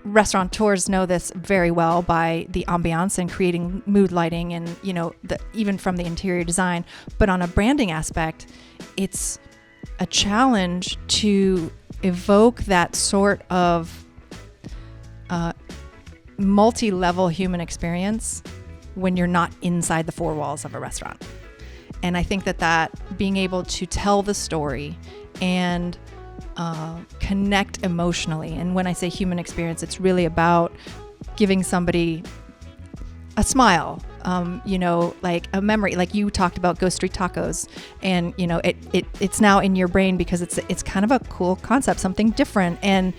restaurateurs know this very well by the ambiance and creating mood lighting and, even from the interior design. But on a branding aspect, it's a challenge to evoke that sort of multi-level human experience when you're not inside the four walls of a restaurant. And I think that being able to tell the story and connect emotionally. And when I say human experience, it's really about giving somebody a smile, like a memory, like you talked about Ghost Street Tacos, and it's now in your brain because it's kind of a cool concept, something different, and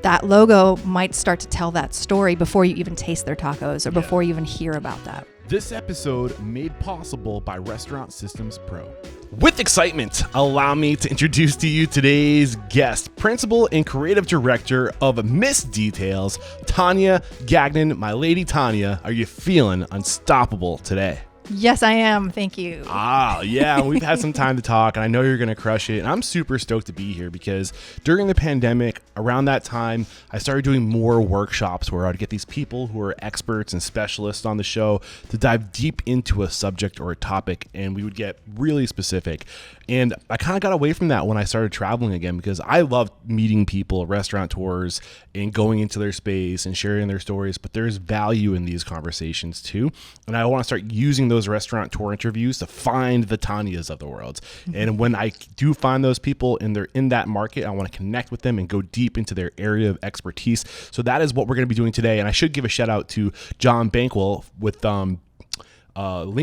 that logo might start to tell that story before you even taste their tacos or before you even hear about that. This episode made possible by Restaurant Systems Pro. With excitement, allow me to introduce to you today's guest, Principal and Creative Director of Miss Details, Tanya Gagnon. My lady Tanya, are you feeling unstoppable today? Yes, I am. Thank you. Yeah. We've had some time to talk, and I know you're going to crush it. And I'm super stoked to be here because during the pandemic, around that time, I started doing more workshops where I'd get these people who are experts and specialists on the show to dive deep into a subject or a topic, and we would get really specific. And I kind of got away from that when I started traveling again because I love meeting people, restaurateurs, and going into their space and sharing their stories. But there's value in these conversations too. And I want to start using those restaurateur interviews to find the Tanyas of the world. Mm-hmm. And when I do find those people and they're in that market, I want to connect with them and go deep into their area of expertise. So that is what we're going to be doing today. And I should give a shout out to John Bankwell with Ling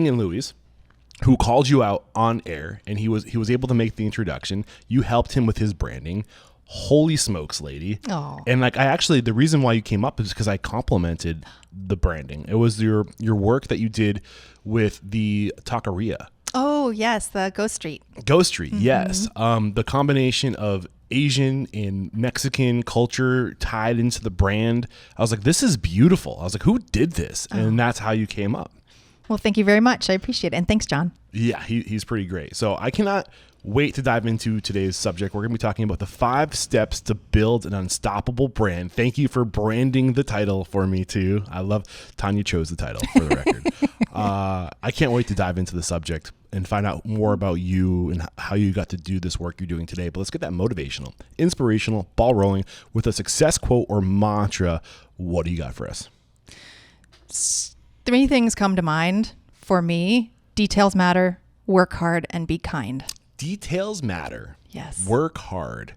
and Louie's, who called you out on air, and he was able to make the introduction. You helped him with his branding. Holy smokes, lady. Aww. And the reason why you came up is because I complimented the branding. It was your work that you did with the taqueria. Oh, yes, the Ghost Street. Mm-hmm. Yes. The combination of Asian and Mexican culture tied into the brand. I was like, this is beautiful. I was like, who did this? And that's how you came up. Well, thank you very much. I appreciate it. And thanks, John. Yeah, he's pretty great. So I cannot wait to dive into today's subject. We're going to be talking about the 5 steps to build an unstoppable brand. Thank you for branding the title for me too. I love Tanya chose the title for the record. I can't wait to dive into the subject and find out more about you and how you got to do this work you're doing today. But let's get that motivational, inspirational, ball rolling with a success quote or mantra. What do you got for us? 3 things come to mind for me. Details matter, work hard, and be kind. Details matter. Yes. Work hard,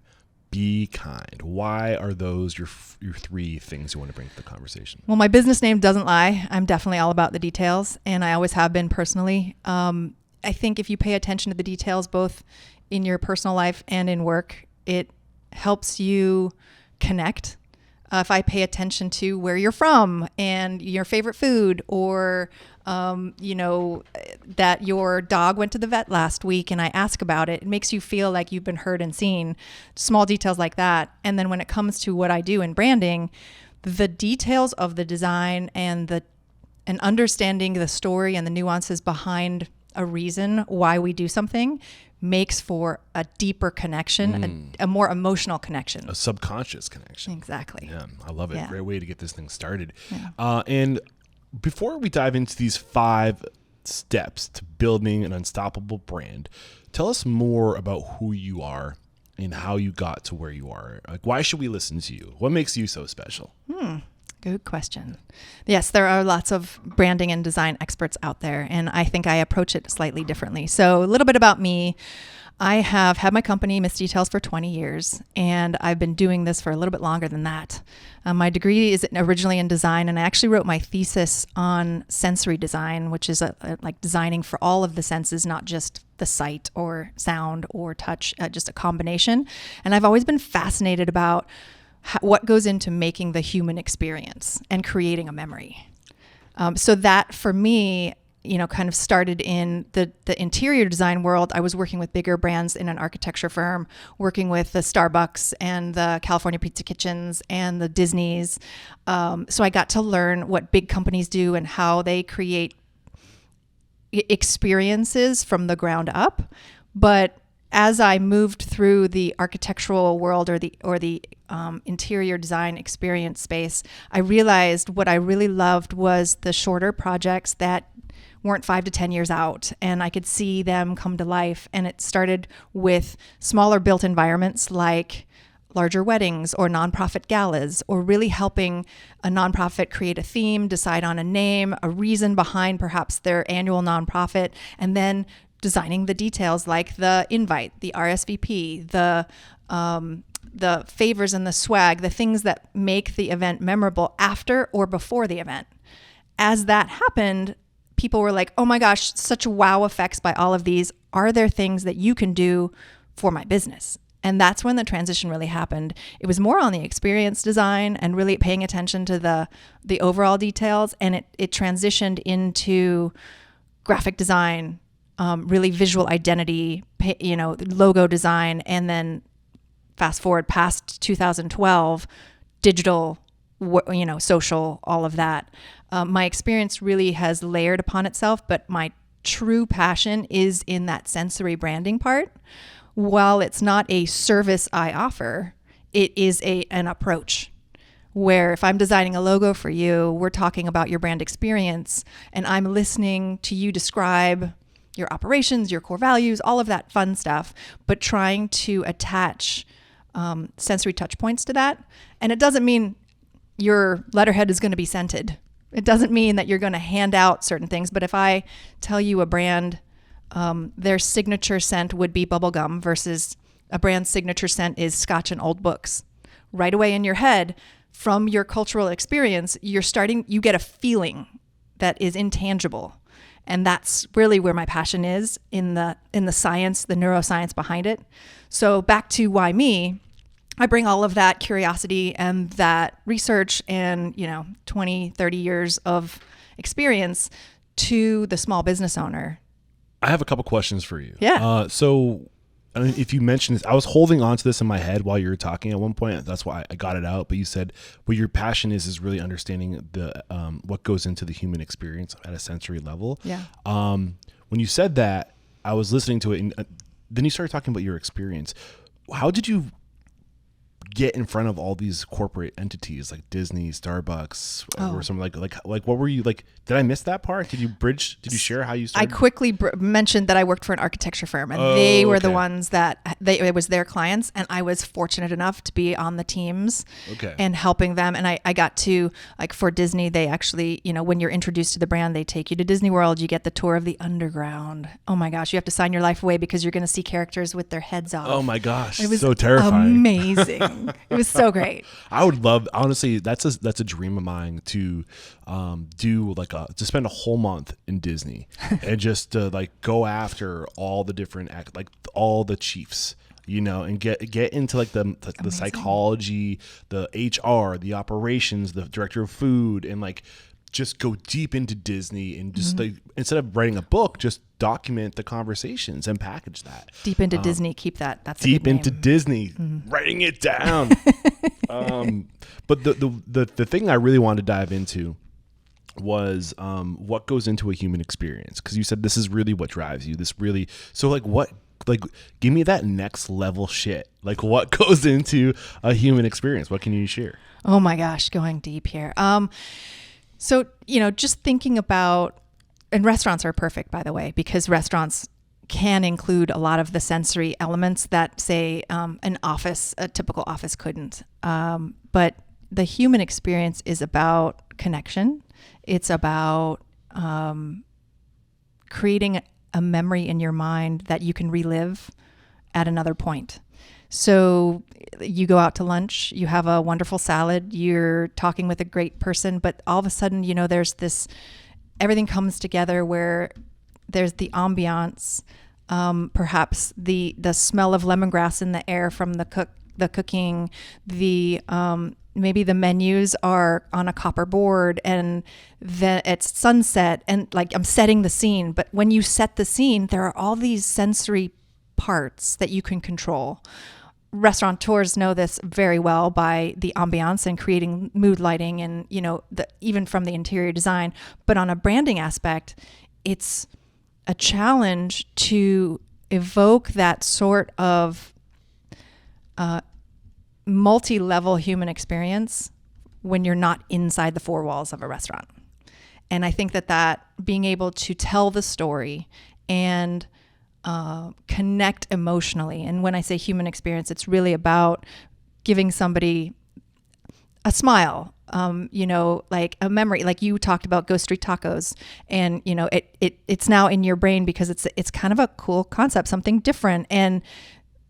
be kind. Why are those your 3 things you want to bring to the conversation? Well, my business name doesn't lie. I'm definitely all about the details, and I always have been personally. I think if you pay attention to the details, both in your personal life and in work, it helps you connect. If I pay attention to where you're from and your favorite food, or, that your dog went to the vet last week and I ask about it, it makes you feel like you've been heard and seen. Small details like that. And then when it comes to what I do in branding, the details of the design and understanding the story and the nuances behind a reason why we do something makes for a deeper connection, a more emotional connection. A subconscious connection. Exactly. Yeah, I love it. Yeah. Great way to get this thing started. Yeah. And before we dive into these 5 steps to building an unstoppable brand, tell us more about who you are and how you got to where you are. Like, why should we listen to you? What makes you so special? Good question. Yes, there are lots of branding and design experts out there, and I think I approach it slightly differently. So a little bit about me. I have had my company, Miss Details, for 20 years, and I've been doing this for a little bit longer than that. My degree is originally in design, and I actually wrote my thesis on sensory design, which is like designing for all of the senses, not just the sight or sound or touch, just a combination. And I've always been fascinated about what goes into making the human experience and creating a memory. So that for me, kind of started in the interior design world. I was working with bigger brands in an architecture firm, working with the Starbucks and the California Pizza Kitchens and the Disneys. So I got to learn what big companies do and how they create experiences from the ground up. But as I moved through the architectural world or the interior design experience space, I realized what I really loved was the shorter projects that weren't 5 to 10 years out, and I could see them come to life. And it started with smaller built environments like larger weddings or nonprofit galas, or really helping a nonprofit create a theme, decide on a name, a reason behind perhaps their annual nonprofit, and then designing the details like the invite, the RSVP, the favors and the swag, the things that make the event memorable after or before the event. As that happened, people were like, oh my gosh, such wow effects by all of these. Are there things that you can do for my business? And that's when the transition really happened. It was more on the experience design and really paying attention to the overall details. And it transitioned into graphic design, really visual identity, logo design, and then fast forward past 2012, digital, social, all of that. My experience really has layered upon itself, but my true passion is in that sensory branding part. While it's not a service I offer, it is an approach where if I'm designing a logo for you, we're talking about your brand experience, and I'm listening to you describe your operations, your core values, all of that fun stuff, but trying to attach sensory touch points to that. And it doesn't mean your letterhead is going to be scented. It doesn't mean that you're going to hand out certain things. But if I tell you a brand, their signature scent would be bubblegum versus a brand's signature scent is scotch and old books. Right away in your head, from your cultural experience, you get a feeling that is intangible. And that's really where my passion is in the science, the neuroscience behind it. So back to why me, I bring all of that curiosity and that research and, 20, 30 years of experience to the small business owner. I have a couple questions for you. Yeah. So if you mentioned this, I was holding on to this in my head while you were talking at one point. That's why I got it out. But you said what your passion is really understanding the what goes into the human experience at a sensory level. Yeah. When you said that, I was listening to it, and then you started talking about your experience. How did you get in front of all these corporate entities like Disney, Starbucks, or something like what were you like? Did I miss that part? Did you share how you started? I quickly mentioned that I worked for an architecture firm, and they were the ones that it was their clients, and I was fortunate enough to be on the teams and helping them. And I got to, like, for Disney, they actually, when you're introduced to the brand, they take you to Disney World, you get the tour of the underground. Oh my gosh, you have to sign your life away because you're going to see characters with their heads off. Oh my gosh, it was so terrifying. Amazing. It was so great. I would love, honestly, that's a dream of mine to do to spend a whole month in Disney and just to go after all the different all the chiefs, and get into the psychology, the HR, the operations, the director of food, and just go deep into Disney and just instead of writing a book, just document the conversations and package that. Deep into Disney, keep that. That's deep a good name. into Disney, writing it down. But the thing I really wanted to dive into was what goes into a human experience, because you said this is really what drives you. Give me that next level shit. What goes into a human experience? What can you share? Oh my gosh, going deep here. So, just thinking about, and restaurants are perfect, by the way, because restaurants can include a lot of the sensory elements that, say, a typical office couldn't. But the human experience is about connection. It's about creating a memory in your mind that you can relive at another point. So you go out to lunch, you have a wonderful salad, you're talking with a great person, but all of a sudden, there's this, everything comes together where there's the ambiance, perhaps the smell of lemongrass in the air from the cooking, maybe the menus are on a copper board and it's sunset and I'm setting the scene. But when you set the scene, there are all these sensory parts that you can control. Restaurateurs know this very well by the ambiance and creating mood lighting and, even from the interior design. But on a branding aspect, it's a challenge to evoke that sort of multi-level human experience when you're not inside the four walls of a restaurant. And I think that being able to tell the story and connect emotionally, and when I say human experience, it's really about giving somebody a smile, like a memory, like you talked about Ghost Street Tacos, and it's now in your brain because it's kind of a cool concept, something different, and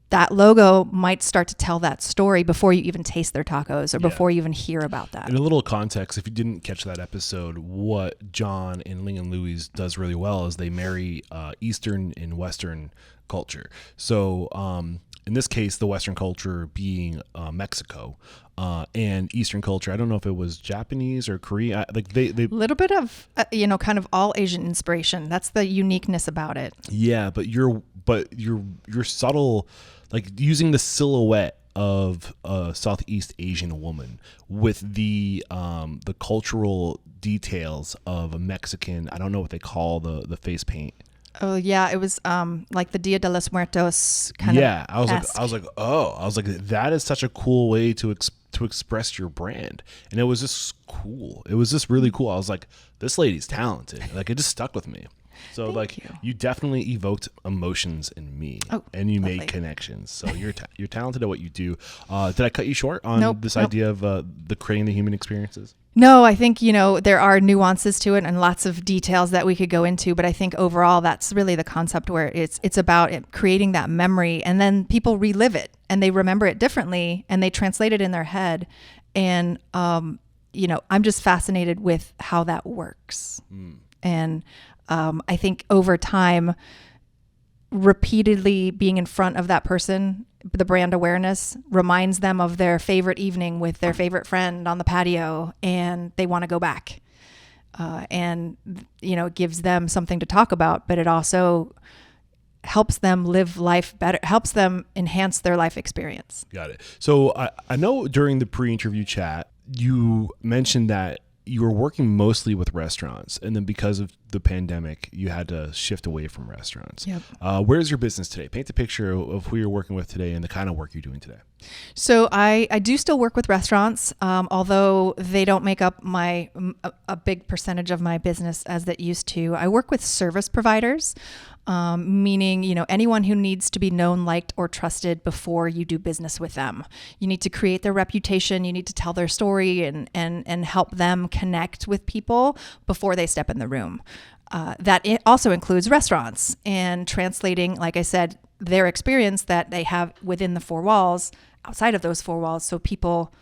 that logo might start to tell that story before you even taste their tacos or before you even hear about that. In a little context, if you didn't catch that episode, what John and Ling and Louise does really well is they marry Eastern and Western culture. So in this case, the Western culture being Mexico, and Eastern culture, I don't know if it was Japanese or Korean. Like they little bit of kind of all Asian inspiration. That's the uniqueness about it. Yeah, but your subtle, like using the silhouette of a Southeast Asian woman with the cultural details of a Mexican. I don't know what they call the face paint. Oh yeah, it was like the Dia de los Muertos kind of. Yeah, I was like, that is such a cool way to express your brand, and it was just cool. It was just really cool. I was like, this lady's talented. Like it just stuck with me. So Thank you definitely evoked emotions in me, and you lovely. made connections. So you're talented at what you do. Did I cut you short on Nope. idea of the creating the human experiences? No, I think, there are nuances to it and lots of details that we could go into, but I think overall that's really the concept where it's about creating that memory, and then people relive it and they remember it differently and they translate it in their head. And, I'm just fascinated with how that works. And I think over time, repeatedly being in front of that person, the brand awareness reminds them of their favorite evening with their favorite friend on the patio, and they want to go back. And it gives them something to talk about, but it also helps them live life better, helps them enhance their life experience. Got it. So I know during the pre-interview chat, you mentioned that you were working mostly with restaurants, and then because of the pandemic, you had to shift away from restaurants. Yep. Where's your business today? Paint the picture of who you're working with today and the kind of work you're doing today. So I do still work with restaurants, although they don't make up a big percentage of my business as it used to. I work with service providers, meaning, anyone who needs to be known, liked, or trusted before you do business with them. You need to create their reputation. You need to tell their story and help them connect with people before they step in the room. That it also includes restaurants and translating, like I said, their experience that they have within the four walls, outside of those four walls, so people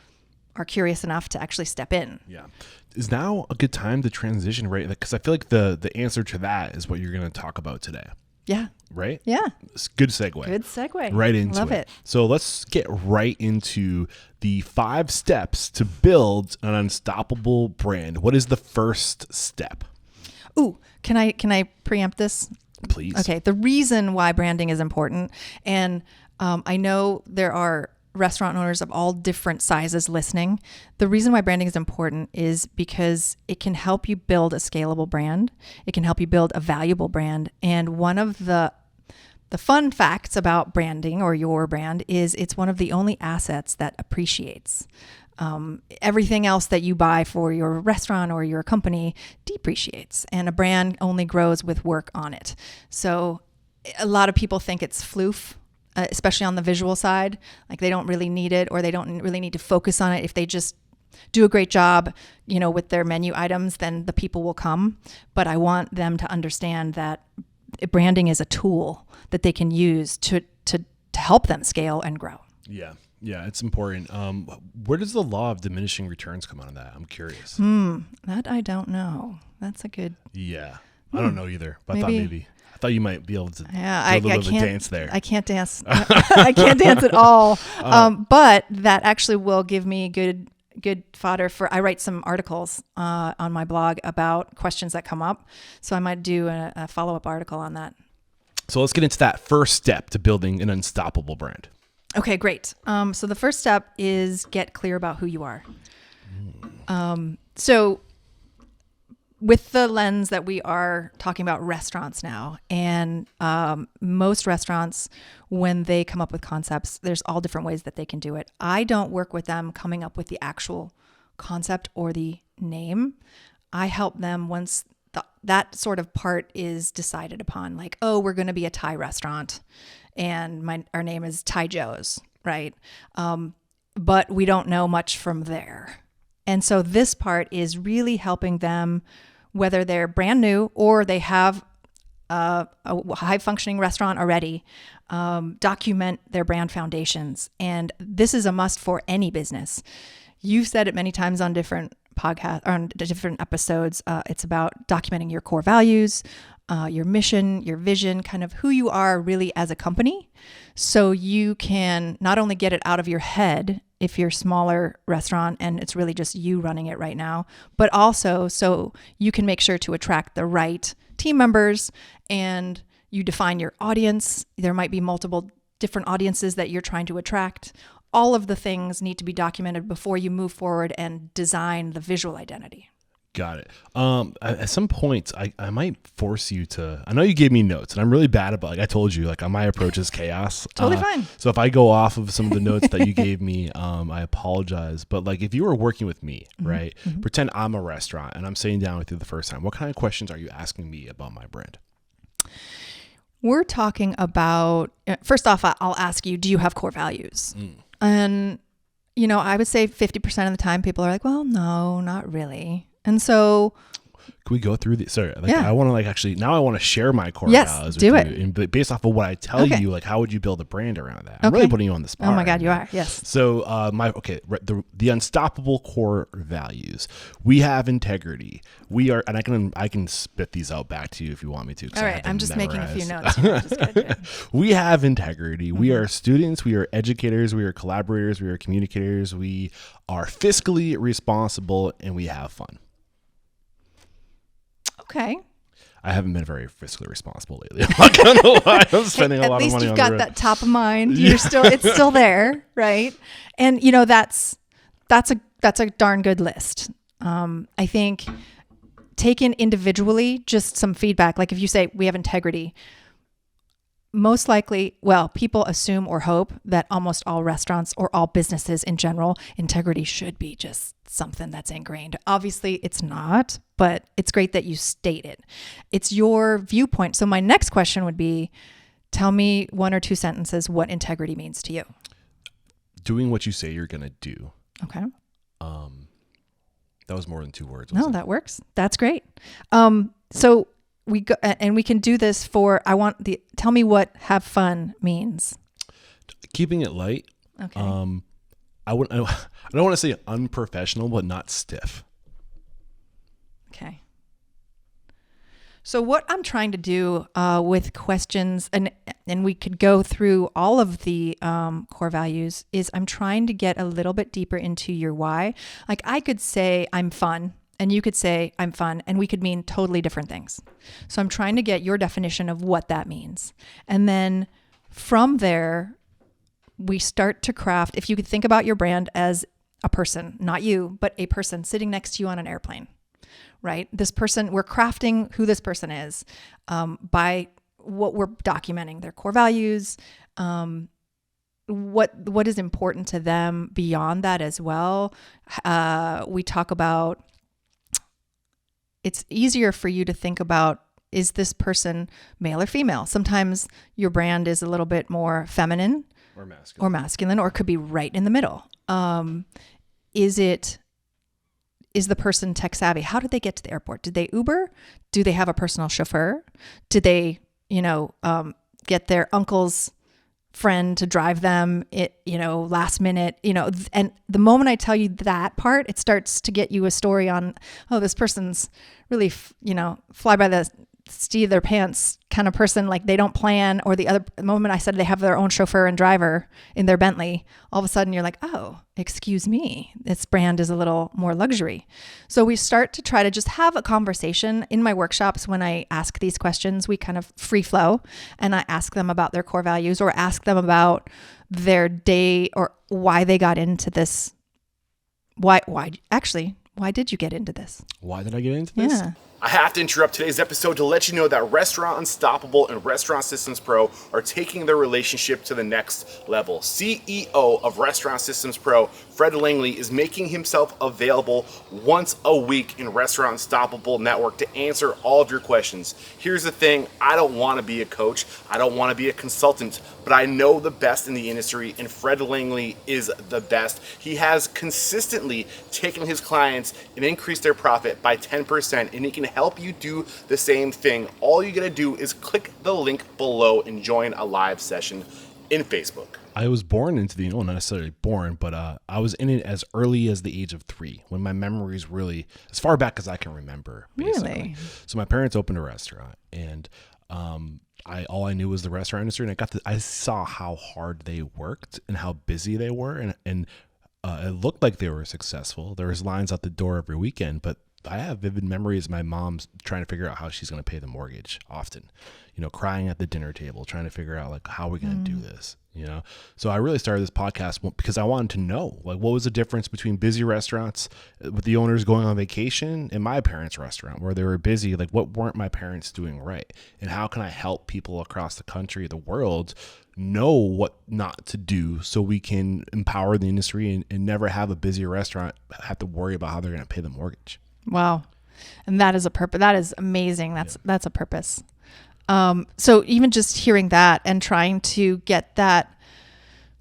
are curious enough to actually step in. Yeah. Is now a good time to transition, right? Because I feel like the answer to that is what you're going to talk about today. Yeah. Right? Yeah. It's a good segue. Good segue. Right into Love it. So let's get right into the 5 steps to build an unstoppable brand. What is the first step? Ooh, can I preempt this? Please. Okay. The reason why branding is important, and I know there are restaurant owners of all different sizes listening. The reason why branding is important is because it can help you build a scalable brand. It can help you build a valuable brand. And one of the fun facts about branding or your brand is it's one of the only assets that appreciates. Everything else that you buy for your restaurant or your company depreciates, and a brand only grows with work on it. So a lot of people think it's floof, especially on the visual side. Like they don't really need it, or they don't really need to focus on it. If they just do a great job, with their menu items, then the people will come. But I want them to understand that branding is a tool that they can use to help them scale and grow. Yeah. Yeah, it's important. Where does the law of diminishing returns come out of that? I'm curious. That I don't know. That's a good. Yeah, I don't know either. But Maybe. I thought you might be able to do I a little bit of a can't dance there. I can't dance. I can't dance at all. But that actually will give me good fodder for. I write some articles on my blog about questions that come up, so I might do a follow-up article on that. So let's get into that first step to building an unstoppable brand. Okay, great. So the first step is get clear about who you are. So with the lens that we are talking about restaurants now, and most restaurants, when they come up with concepts, there's all different ways that they can do it. I don't work with them coming up with the actual concept or the name. I help them once that sort of part is decided upon, like, oh, we're going to be a Thai restaurant and our name is Thai Joe's, right? But we don't know much from there. And so this part is really helping them, whether they're brand new or they have a high functioning restaurant already, document their brand foundations. And this is a must for any business. You've said it many times on different podcasts, or on different episodes. It's about documenting your core values, your mission, your vision, kind of who you are really as a company. So you can not only get it out of your head if you're a smaller restaurant and it's really just you running it right now, but also so you can make sure to attract the right team members and you define your audience. There might be multiple different audiences that you're trying to attract. All of the things need to be documented before you move forward and design the visual identity. Got it. At some points, I might force you to. I know you gave me notes, and I'm really bad about. Like I told you, like my approach is chaos. Totally fine. So if I go off of some of the notes that you gave me, I apologize. But like if you were working with me, right? Mm-hmm. Pretend I'm a restaurant and I'm sitting down with you the first time. What kind of questions are you asking me about my brand? We're talking about. First off, I'll ask you: do you have core values? And I would say 50% of the time, people are like, "Well, no, not really." And so, can we go through the? Sorry, yeah. I want to actually now I want to share my core values. Do with it. You. And based off of what I tell you, like how would you build a brand around that? I'm Okay. really putting you on the spot. Oh my God, you are. Yes. So the unstoppable core values. We have integrity. We are, and I can spit these out back to you if you want me to. All right, I'm just making a few notes here. We have integrity. Mm-hmm. We are students. We are educators. We are collaborators. We are communicators. We are fiscally responsible, and we have fun. Okay. I haven't been very fiscally responsible lately. I'm not gonna lie. I'm spending a lot of money on the road. At least you've got that top of mind. It's still there, right? And that's a darn good list. I think taken individually, just some feedback. Like if you say we have integrity, most likely, people assume or hope that almost all restaurants or all businesses in general, integrity should be just something that's ingrained. Obviously, it's not, but it's great that you state it. It's your viewpoint. So my next question would be, tell me 1 or 2 sentences what integrity means to you. Doing what you say you're going to do. Okay. That was more than 2 words. No, that works. That's great. So we go, and we can do this for, tell me what have fun means. Keeping it light. Okay. I don't want to say unprofessional, but not stiff. Okay. So what I'm trying to do with questions, and we could go through all of the core values, is I'm trying to get a little bit deeper into your why. Like I could say I'm fun, and you could say I'm fun, and we could mean totally different things. So I'm trying to get your definition of what that means. And then from there, we start to craft, if you could think about your brand as a person, not you, but a person sitting next to you on an airplane, right? This person, we're crafting who this person is by what we're documenting, their core values, what is important to them beyond that as well. We talk about, it's easier for you to think about, is this person male or female? Sometimes your brand is a little bit more feminine or masculine, or it could be right in the middle. Is the person tech savvy? How did they get to the airport? Did they Uber? Do they have a personal chauffeur? Did they, get their uncle's friend to drive them last minute, and the moment I tell you that part, it starts to get you a story on, oh, this person's really, fly by the seat of their pants kind of person, like they don't plan. Or the moment I said they have their own chauffeur and driver in their Bentley, all of a sudden you're like, oh, excuse me, this brand is a little more luxury. So we start to try to just have a conversation. In my workshops, when I ask these questions, we kind of free flow, and I ask them about their core values, or ask them about their day, or why they got into this. Why did you get into this? Why did I get into this? Yeah. I have to interrupt today's episode to let you know that Restaurant Unstoppable and Restaurant Systems Pro are taking their relationship to the next level. CEO of Restaurant Systems Pro, Fred Langley, is making himself available once a week in Restaurant Unstoppable Network to answer all of your questions. Here's the thing, I don't want to be a coach, I don't want to be a consultant, but I know the best in the industry, and Fred Langley is the best. He has consistently taken his clients and increased their profit by 10%, and he can help you do the same thing. All you gotta do is click the link below and join a live session in Facebook. I was born into the, well, not necessarily born, but I was in it as early as the age of 3, when my memory is really as far back as I can remember, basically. Really? So my parents opened a restaurant, and all I knew was the restaurant industry, and I saw how hard they worked and how busy they were, and it looked like they were successful. There was lines out the door every weekend, but I have vivid memories of my mom's trying to figure out how she's going to pay the mortgage often, crying at the dinner table, trying to figure out like, how are we going to do this? So I really started this podcast because I wanted to know, like, what was the difference between busy restaurants with the owners going on vacation and my parents' restaurant where they were busy? Like, what weren't my parents doing right? And how can I help people across the country, the world, know what not to do so we can empower the industry and never have a busy restaurant have to worry about how they're going to pay the mortgage? Wow. And that is a purpose. That is amazing. That's a purpose. So even just hearing that and trying to get that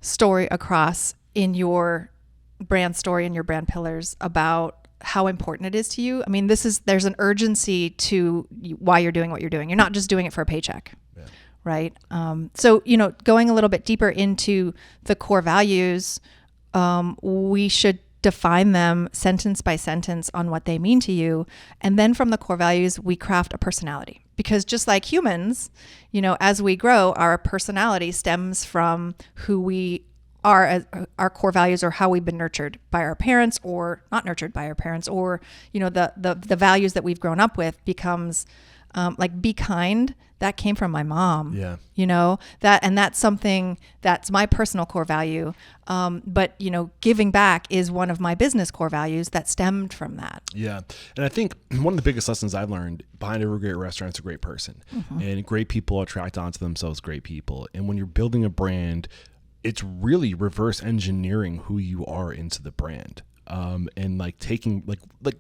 story across in your brand story and your brand pillars about how important it is to you. I mean, there's an urgency to why you're doing what you're doing. You're not just doing it for a paycheck, right? So, going a little bit deeper into the core values, we should define them sentence by sentence on what they mean to you. And then from the core values, we craft a personality. Because just like humans, as we grow, our personality stems from who we are, as our core values, or how we've been nurtured by our parents or not nurtured by our parents, or, the values that we've grown up with becomes like, be kind. That came from my mom. Yeah. That's something that's my personal core value. But giving back is one of my business core values that stemmed from that. Yeah. And I think one of the biggest lessons I've learned, behind every great restaurant is a great person. Mm-hmm. And great people attract onto themselves great people. And when you're building a brand, it's really reverse engineering who you are into the brand. And like taking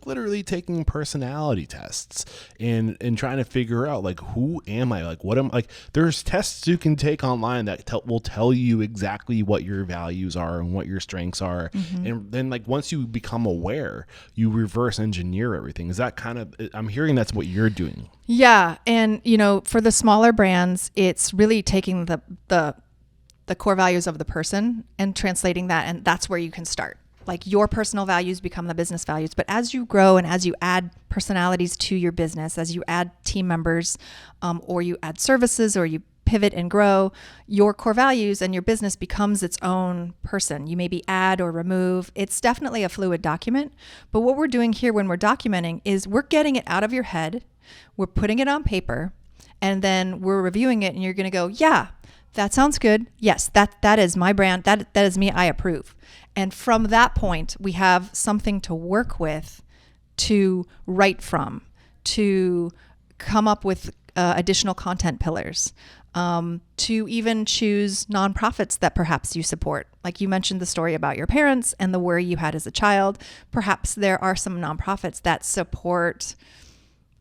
literally taking personality tests and trying to figure out, like, who am I? Like, what am like? There's tests you can take online that will tell you exactly what your values are and what your strengths are. Mm-hmm. And then, like, once you become aware, you reverse engineer everything. Is that kind of? I'm hearing that's what you're doing. Yeah, and for the smaller brands, it's really taking the core values of the person and translating that, and that's where you can start. Like, your personal values become the business values. But as you grow and as you add personalities to your business, as you add team members, or you add services, or you pivot and grow, your core values and your business becomes its own person. You maybe add or remove. It's definitely a fluid document. But what we're doing here when we're documenting is we're getting it out of your head. We're putting it on paper, and then we're reviewing it, and you're going to go, yeah, that sounds good. Yes, that is my brand. That is me. I approve. And from that point, we have something to work with, to write from, to come up with additional content pillars, to even choose nonprofits that perhaps you support. Like you mentioned the story about your parents and the worry you had as a child. Perhaps there are some nonprofits that support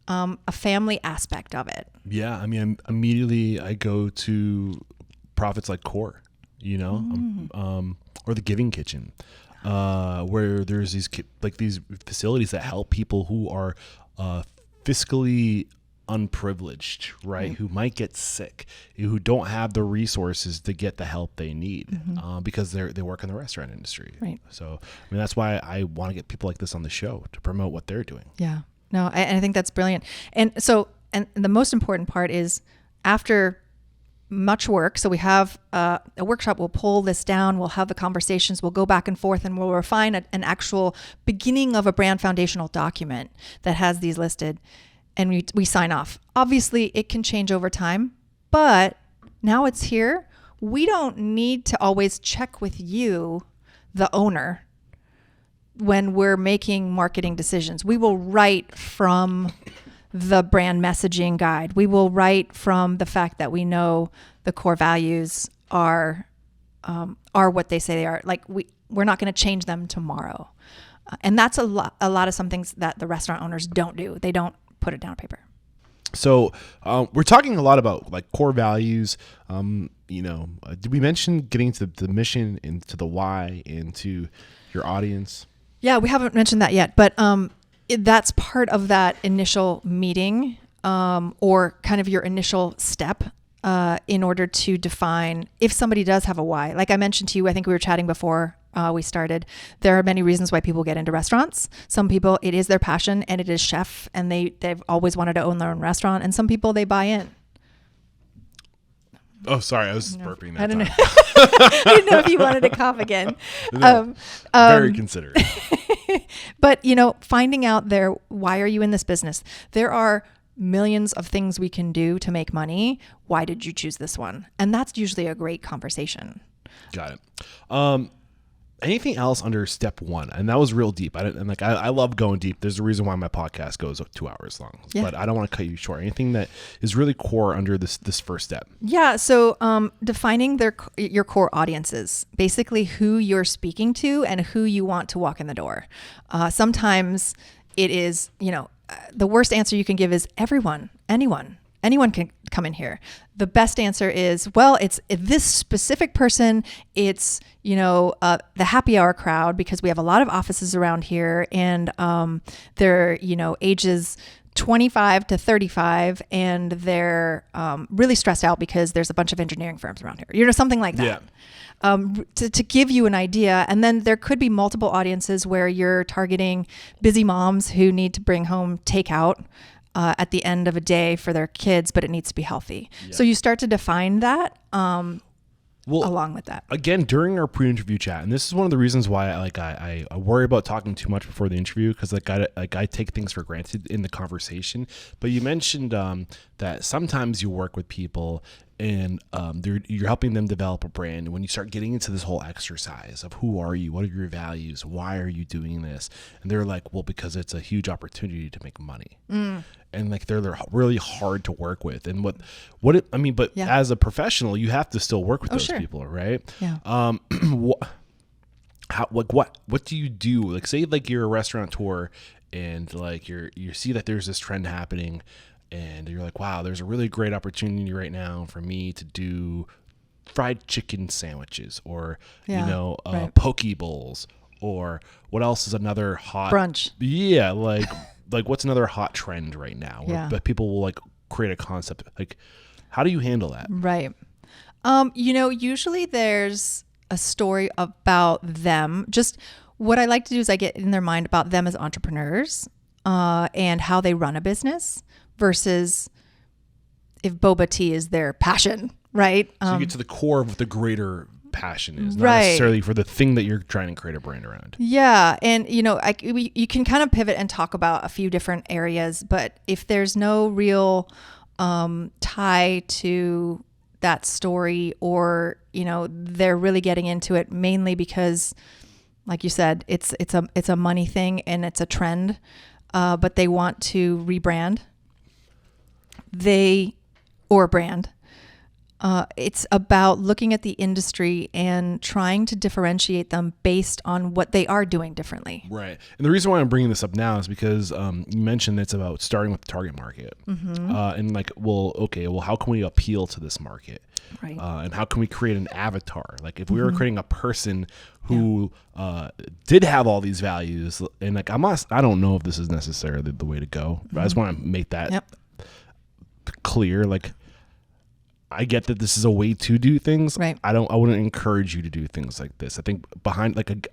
a family aspect of it. Yeah. I mean, immediately I go to profits like CORE, or the Giving Kitchen, where there's these facilities that help people who are fiscally unprivileged, right? Who might get sick, who don't have the resources to get the help they need, because they work in the restaurant industry. Right. So, I mean, that's why I want to get people like this on the show to promote what they're doing. Yeah. No, I think that's brilliant. And so, and the most important part is, after much work, so we have a workshop, we'll pull this down, we'll have the conversations, we'll go back and forth, and we'll refine an actual beginning of a brand foundational document that has these listed, and we sign off. Obviously, it can change over time, but now it's here. We don't need to always check with you, the owner, when we're making marketing decisions. We will write from the brand messaging guide. We will write from the fact that we know the core values are what they say they are. Like we're not going to change them tomorrow. And that's a lot of some things that the restaurant owners don't do. They don't put it down on paper. So we're talking a lot about like core values. Did we mention getting to the mission and to the why and to your audience? Yeah, we haven't mentioned that yet, but that's part of that initial meeting or kind of your initial step in order to define if somebody does have a why. Like I mentioned to you, I think we were chatting before we started, there are many reasons why people get into restaurants. Some people, it is their passion and it is chef and they've always wanted to own their own restaurant. And some people, they buy in. Oh, sorry. I was burping that I don't time. know. I didn't know if you wanted to cough again. No, very considerate. But, finding out why are you in this business? There are millions of things we can do to make money. Why did you choose this one? And that's usually a great conversation. Got it. Anything else under step one? And that was real deep. I love going deep. There's a reason why my podcast goes 2 hours long, but I don't want to cut you short. Anything that is really core under this first step? Yeah. So defining your core audiences, basically who you're speaking to and who you want to walk in the door. Sometimes it is, the worst answer you can give is everyone, anyone can come in here. The best answer is, well, it's this specific person. It's, the happy hour crowd, because we have a lot of offices around here and they're, ages 25 to 35 and they're really stressed out because there's a bunch of engineering firms around here, something like that. Yeah. To give you an idea. And then there could be multiple audiences where you're targeting busy moms who need to bring home takeout at the end of a day for their kids, but it needs to be healthy. Yeah. So you start to define that along with that. Again, during our pre-interview chat, and this is one of the reasons why I worry about talking too much before the interview, because I take things for granted in the conversation. But you mentioned that sometimes you work with people and you're helping them develop a brand. And when you start getting into this whole exercise of who are you, what are your values, why are you doing this, and they're like, well, because it's a huge opportunity to make money. And like they're really hard to work with. And as a professional, you have to still work with those people, right? Yeah. What do you do? Like, say like you're a restaurateur and like you see that there's this trend happening and you're like, wow, there's a really great opportunity right now for me to do fried chicken sandwiches or, poke bowls, or what else is another hot brunch? Yeah. Like what's another hot trend right now where people will like create a concept? Like, how do you handle that? Right. Usually there's a story about them. Just what I like to do is I get in their mind about them as entrepreneurs and how they run a business versus if boba tea is their passion, right? So you get to the core of what the greater passion is, not right. necessarily for the thing that you're trying to create a brand around. Yeah. And, you can kind of pivot and talk about a few different areas, but if there's no real tie to that story or, they're really getting into it mainly because, like you said, it's a money thing and it's a trend, but they want to rebrand brand. It's about looking at the industry and trying to differentiate them based on what they are doing differently. Right. And the reason why I'm bringing this up now is because you mentioned it's about starting with the target market. Mm-hmm. And like, how can we appeal to this market? Right. And how can we create an avatar? Like if we were creating a person who did have all these values, and like I don't know if this is necessarily the way to go, but I just want to make that clear. Like, I get that this is a way to do things. Right. I wouldn't encourage you to do things like this. I think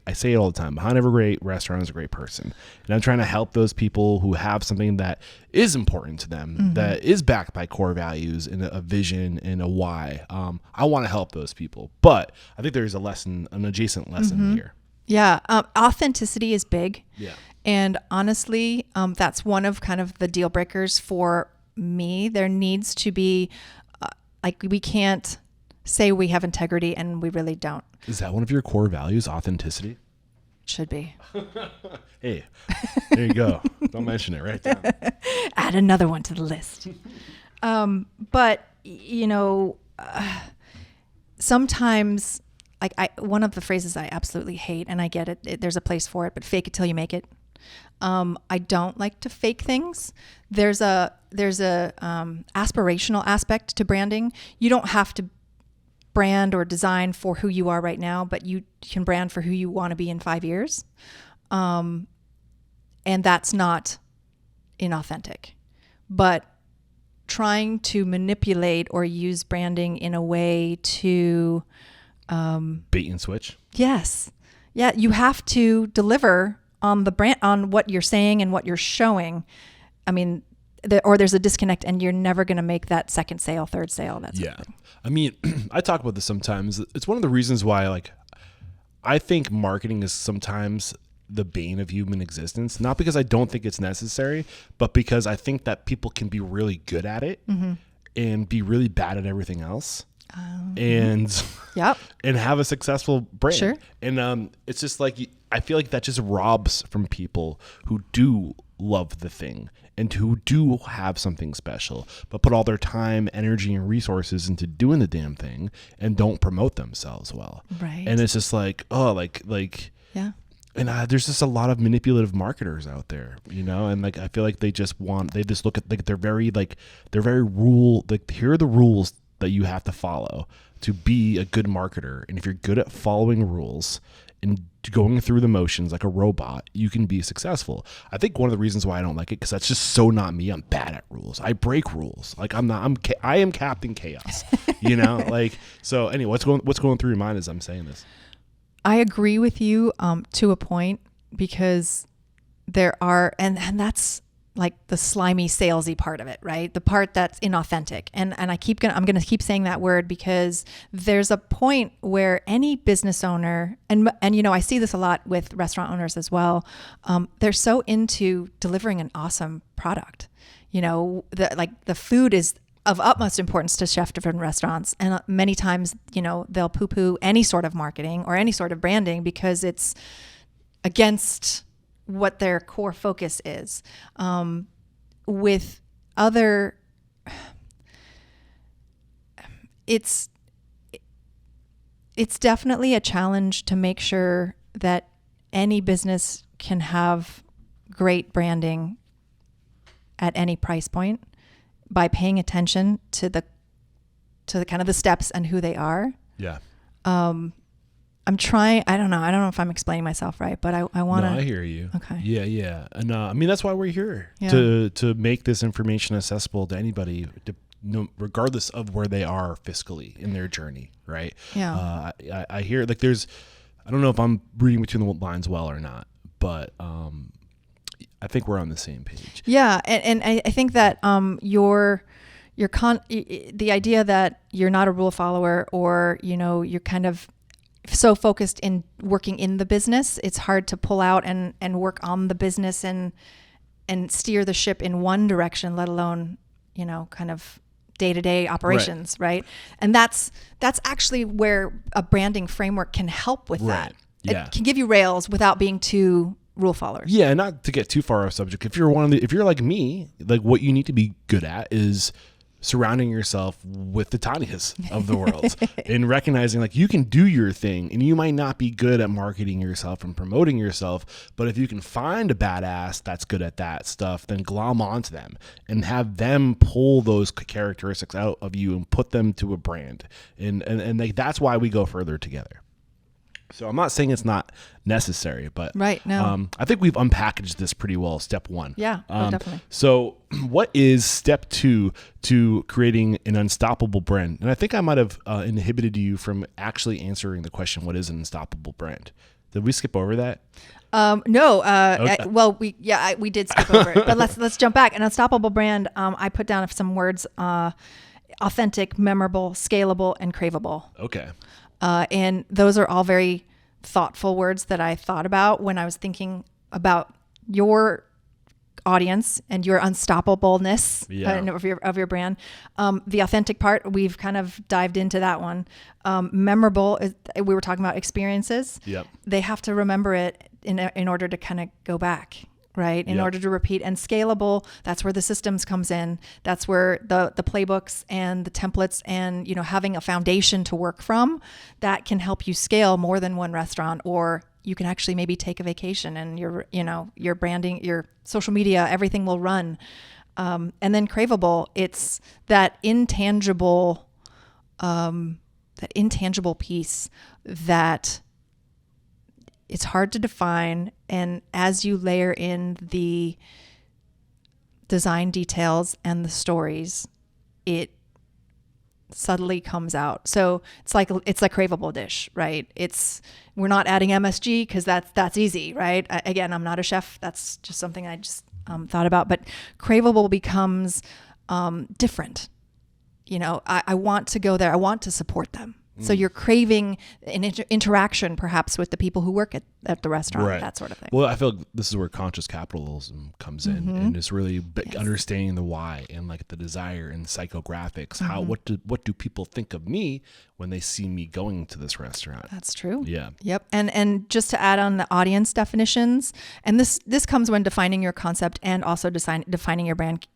I say it all the time, behind every great restaurant is a great person. And I'm trying to help those people who have something that is important to them, that is backed by core values and a vision and a why. I want to help those people, but I think there's an adjacent lesson here. Yeah. Authenticity is big. Yeah. And honestly, that's one of kind of the deal breakers for me. There needs to be, we can't say we have integrity and we really don't. Is that one of your core values, authenticity? Should be. Hey, there you go. Don't mention it, right? Down. Add another one to the list. But sometimes, one of the phrases I absolutely hate, and I get it, there's a place for it, but fake it till you make it. I don't like to fake things. There's a aspirational aspect to branding. You don't have to brand or design for who you are right now, but you can brand for who you want to be in 5 years. And that's not inauthentic. But trying to manipulate or use branding in a way to bait and switch. Yes. Yeah, you have to deliver on the brand, on what you're saying and what you're showing. I mean, or there's a disconnect and you're never going to make that second sale, third sale. That's yeah. I mean, I talk about this sometimes. It's one of the reasons why, I think marketing is sometimes the bane of human existence. Not because I don't think it's necessary, but because I think that people can be really good at it and be really bad at everything else. And yep. and have a successful brand. Sure. And it's just I feel like that just robs from people who do love the thing and who do have something special, but put all their time, energy, and resources into doing the damn thing and don't promote themselves well. Right. And it's just yeah. And there's just a lot of manipulative marketers out there, and I feel like they just look at they're very rule, here are the rules that you have to follow to be a good marketer. And if you're good at following rules and going through the motions like a robot, you can be successful. I think one of the reasons why I don't like it, because that's just so not me. I'm bad at rules. I break rules. I am Captain Chaos, so anyway, what's going through your mind as I'm saying this? I agree with you to a point, because there are, and that's like the slimy salesy part of it, right? The part that's inauthentic. And I'm going to keep saying that word, because there's a point where any business owner, and I see this a lot with restaurant owners as well. They're so into delivering an awesome product. The food is of utmost importance to chef-driven restaurants. And many times, they'll poo-poo any sort of marketing or any sort of branding because it's against what their core focus is. With other, it's definitely a challenge to make sure that any business can have great branding at any price point by paying attention to the kind of the steps and who they are. Yeah. I'm trying. I don't know if I'm explaining myself right, but I want to. No, I hear you. Okay. Yeah. And I mean, that's why we're here, Yeah. to make this information accessible to anybody, regardless of where they are fiscally in their journey, right? Yeah. I hear I don't know if I'm reading between the lines well or not, but I think we're on the same page. Yeah, and I think that the idea that you're not a rule follower, or you're kind of so focused in working in the business, it's hard to pull out and work on the business and steer the ship in one direction, let alone, kind of day-to-day operations, right? And that's actually where a branding framework can help with that. Yeah. It can give you rails without being too rule followers. Yeah, and not to get too far off subject. If you're like me, what you need to be good at is surrounding yourself with the Tanyas of the world and recognizing you can do your thing, and you might not be good at marketing yourself and promoting yourself, but if you can find a badass that's good at that stuff, then glom onto them and have them pull those characteristics out of you and put them to a brand. And that's why we go further together. So I'm not saying it's not necessary, but right, no. I think we've unpackaged this pretty well. Step one. Yeah, definitely. So what is step 2 to creating an unstoppable brand? And I think I might have inhibited you from actually answering the question, what is an unstoppable brand? Did we skip over that? No. Okay. We did skip over it, but let's jump back. An unstoppable brand. I put down some words: authentic, memorable, scalable, and craveable. Okay. And those are all very thoughtful words that I thought about when I was thinking about your audience and your unstoppableness of your brand. The authentic part, we've kind of dived into that one. Memorable, we were talking about experiences. Yep. They have to remember it in order to kind of go back. right? In order to repeat, and scalable, that's where the systems comes in. That's where the playbooks and the templates and, having a foundation to work from that can help you scale more than one restaurant, or you can actually maybe take a vacation and your branding, your social media, everything will run. And then craveable, it's that intangible piece that it's hard to define. And as you layer in the design details and the stories, it subtly comes out. So it's like craveable dish, right? We're not adding MSG because that's easy, right? Again, I'm not a chef. That's just something I just thought about. But craveable becomes different. I want to go there. I want to support them. So you're craving an interaction perhaps with the people who work at the restaurant, that sort of thing. Well, I feel like this is where conscious capitalism comes in, and it's really understanding the why and like the desire and psychographics. What do people think of me when they see me going to this restaurant? That's true. Yeah. Yep. And just to add on the audience definitions, and this comes when defining your concept and also defining your brand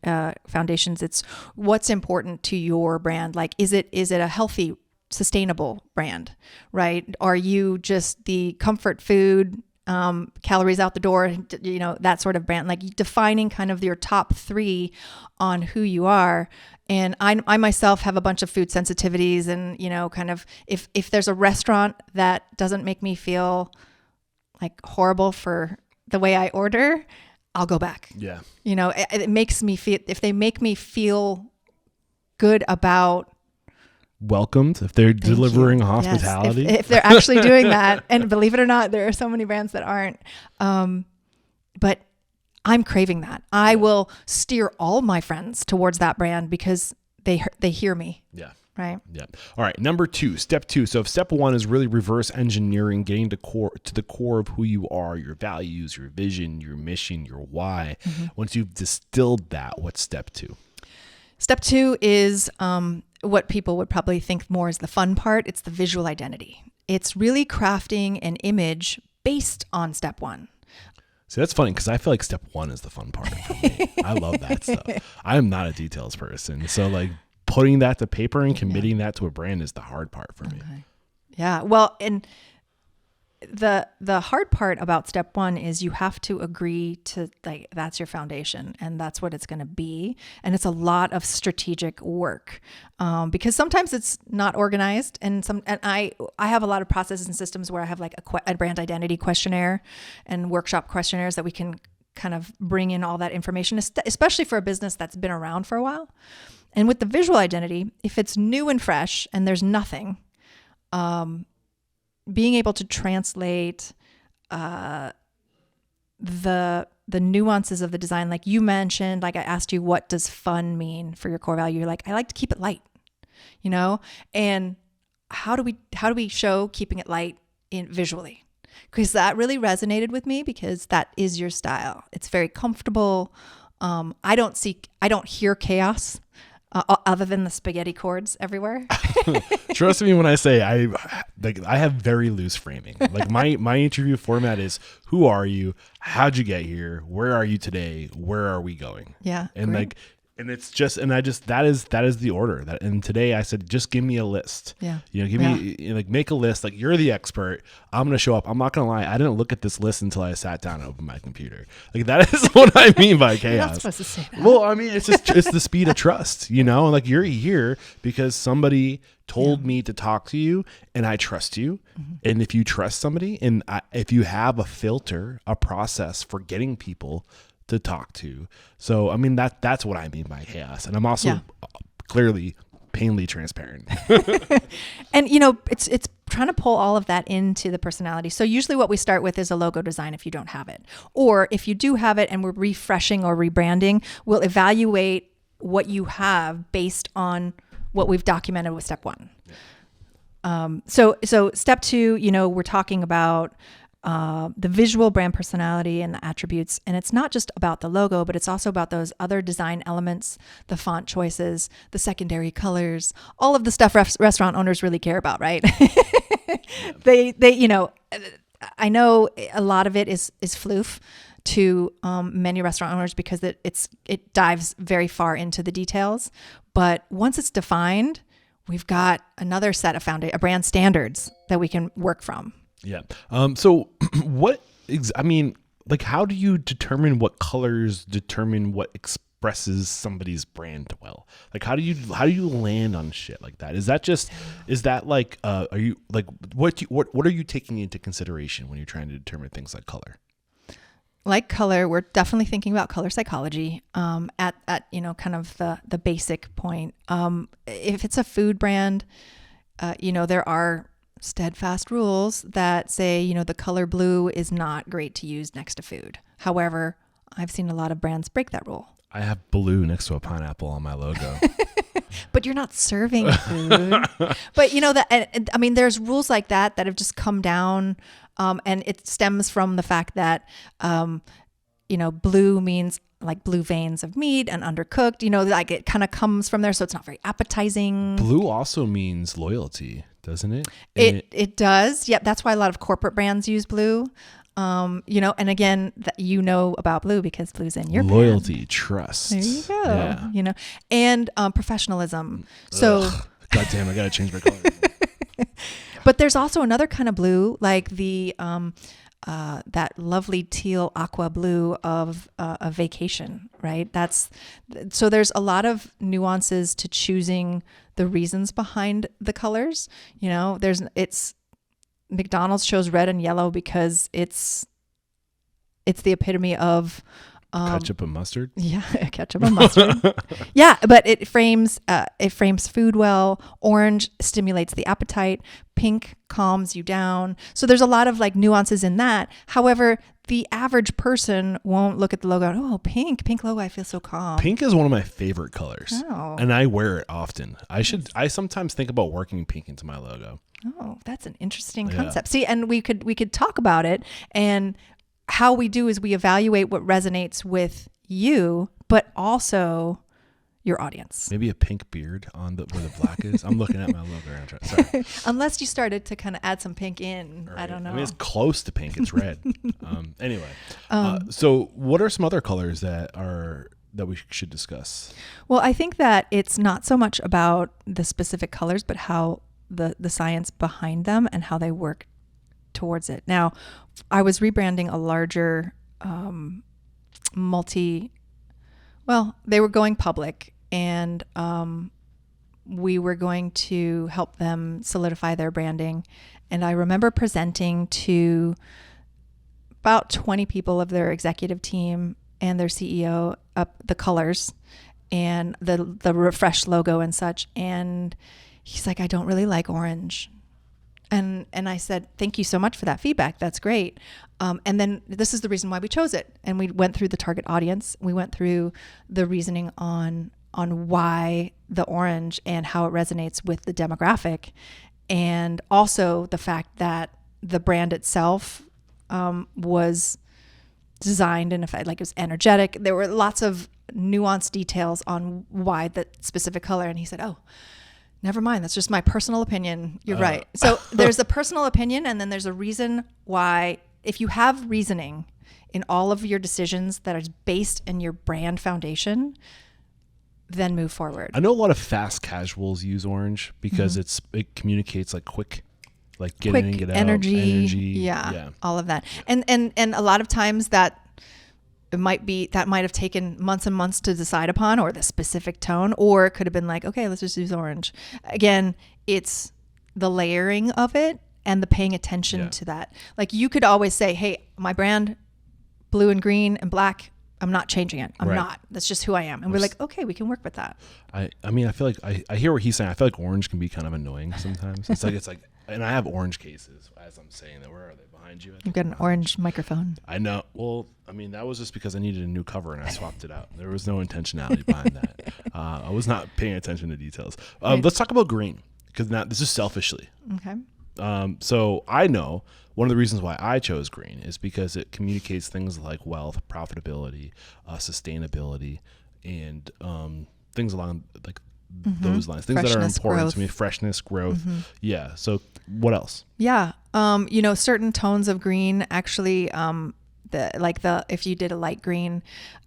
foundations. It's what's important to your brand. Like, is it a healthy, sustainable brand, right? Are you just the comfort food, calories out the door, that sort of brand? Like, defining kind of your top three on who you are. And I myself have a bunch of food sensitivities, and kind of if there's a restaurant that doesn't make me feel like horrible for the way I order, I'll go back. Yeah. It makes me feel, if they make me feel good about welcomed, if they're delivering hospitality. Yes, if they're actually doing that. And believe it or not, there are so many brands that aren't. But I'm craving that. I will steer all my friends towards that brand because they hear me. Yeah. Right. Yeah. All right. Step two. So if step one is really reverse engineering, getting to the core of who you are, your values, your vision, your mission, your why. Once you've distilled that, what's step two? Step two is what people would probably think more is the fun part. It's the visual identity. It's really crafting an image based on step one. See, that's funny because I feel like step one is the fun part for me. I love that stuff. I am not a details person. So like putting that to paper and committing that to a brand is the hard part for me. Okay. Yeah. Well, and the hard part about step one is you have to agree to, like, that's your foundation and that's what it's going to be. And it's a lot of strategic work because sometimes it's not organized. And I have a lot of processes and systems where I have like a brand identity questionnaire and workshop questionnaires that we can kind of bring in all that information, especially for a business that's been around for a while. And with the visual identity, if it's new and fresh and there's nothing, being able to translate the nuances of the design, like you mentioned, like I asked you, what does fun mean for your core value? You're like, I like to keep it light, and how do we show keeping it light visually? Because that really resonated with me because that is your style. It's very comfortable. I don't hear chaos. Other than the spaghetti chords everywhere. Trust me when I say I have very loose framing. Like my interview format is, who are you? How'd you get here? Where are you today? Where are we going? Yeah. And great. That is the order. And today I said, just give me a list. Yeah. Make a list. Like, you're the expert. I'm going to show up. I'm not going to lie. I didn't look at this list until I sat down and opened my computer. Like, that is what I mean by chaos. You're not supposed to say that. Well, I mean, it's the speed of trust, like you're here because somebody told me to talk to you and I trust you. Mm-hmm. And if you trust somebody and if you have a filter, a process for getting people to talk to. So, I mean, that's what I mean by chaos. And I'm also clearly painfully transparent. And, it's trying to pull all of that into the personality. So usually what we start with is a logo design if you don't have it. Or if you do have it and we're refreshing or rebranding, we'll evaluate what you have based on what we've documented with step one. Yeah. So step two, we're talking about the visual brand personality and the attributes. And it's not just about the logo, but it's also about those other design elements, the font choices, the secondary colors, all of the stuff restaurant owners really care about, right? They I know a lot of it is floof. to many restaurant owners because it dives very far into the details. But once it's defined, we've got another set of brand standards that we can work from. Yeah. So how do you determine what colors determine what expresses somebody's brand well? Like, how do you land on shit like that? Is that like, are you like, what are you taking into consideration when you're trying to determine things like color? Like color, we're definitely thinking about color psychology at kind of the basic point. If it's a food brand, there are steadfast rules that say, the color blue is not great to use next to food. However, I've seen a lot of brands break that rule. I have blue next to a pineapple on my logo. But you're not serving food. But there's rules like that have just come down, and it stems from the fact that blue means like blue veins of meat and undercooked. Like it kind of comes from there, so it's not very appetizing. Blue also means loyalty, doesn't it? It does. Yep, that's why a lot of corporate brands use blue. And again, about blue because blue's in your loyalty, brand. trust. There you go. Yeah. And professionalism. So, God damn, I gotta change my color. But there's also another kind of blue, like the that lovely teal aqua blue of a vacation, right? So there's a lot of nuances to choosing the reasons behind the colors. McDonald's chose red and yellow because it's the epitome of ketchup and mustard. Yeah, ketchup and mustard. Yeah, but it frames food well. Orange stimulates the appetite. Pink calms you down. So there's a lot of like nuances in that. However, the average person won't look at the logo and, oh, pink logo, I feel so calm. Pink is one of my favorite colors. Oh. And I wear it often. I sometimes think about working pink into my logo. Oh, that's an interesting concept. See, and we could talk about it, and how we do is we evaluate what resonates with you, but also your audience. Maybe a pink beard on where the black is. I'm looking at my logo right now. Sorry. Unless you started to kind of add some pink in. Right. I don't know. I mean, it's close to pink. It's red. Anyway, so what are some other colors that we should discuss? Well, I think that it's not so much about the specific colors, but how the science behind them and how they work towards it. Now, I was rebranding a larger they were going public, and we were going to help them solidify their branding. And I remember presenting to about 20 people of their executive team and their CEO up the colors and the refreshed logo and such. And he's like, I don't really like orange. And I said, thank you so much for that feedback. That's great. And then this is the reason why we chose it. And we went through the target audience. We went through the reasoning on why the orange and how it resonates with the demographic. And also the fact that the brand itself was designed in effect, like it was energetic. There were lots of nuanced details on why that specific color. And he said, oh, never mind. That's just my personal opinion. You're right. So there's a personal opinion, and then there's a reason why. If you have reasoning in all of your decisions that is based in your brand foundation, then move forward. I know a lot of fast casuals use orange because it communicates like quick, like get in and get out, energy. Yeah, all of that. And a lot of times that might have taken months and months to decide upon, or the specific tone, or it could have been like, okay, let's just use orange. Again, it's the layering of it and the paying attention to that. Like you could always say, hey, my brand, blue and green and black, I'm not changing it. I'm not. That's just who I am. And we're like, okay, we can work with that. I mean, I feel like I hear what he's saying. I feel like orange can be kind of annoying sometimes. It's like, and I have orange cases as I'm saying that. Where are they? Behind you? You've got an orange microphone. I know. Well, I mean, that was just because I needed a new cover and I swapped it out. There was no intentionality behind that. I was not paying attention to details. Let's talk about green, because now this is selfishly. Okay. So I know one of the reasons why I chose green is because it communicates things like wealth, profitability, sustainability, and things along like those lines. Things that are important to me. Freshness, growth. Yeah. So what else? Yeah. Certain tones of green actually If you did a light green,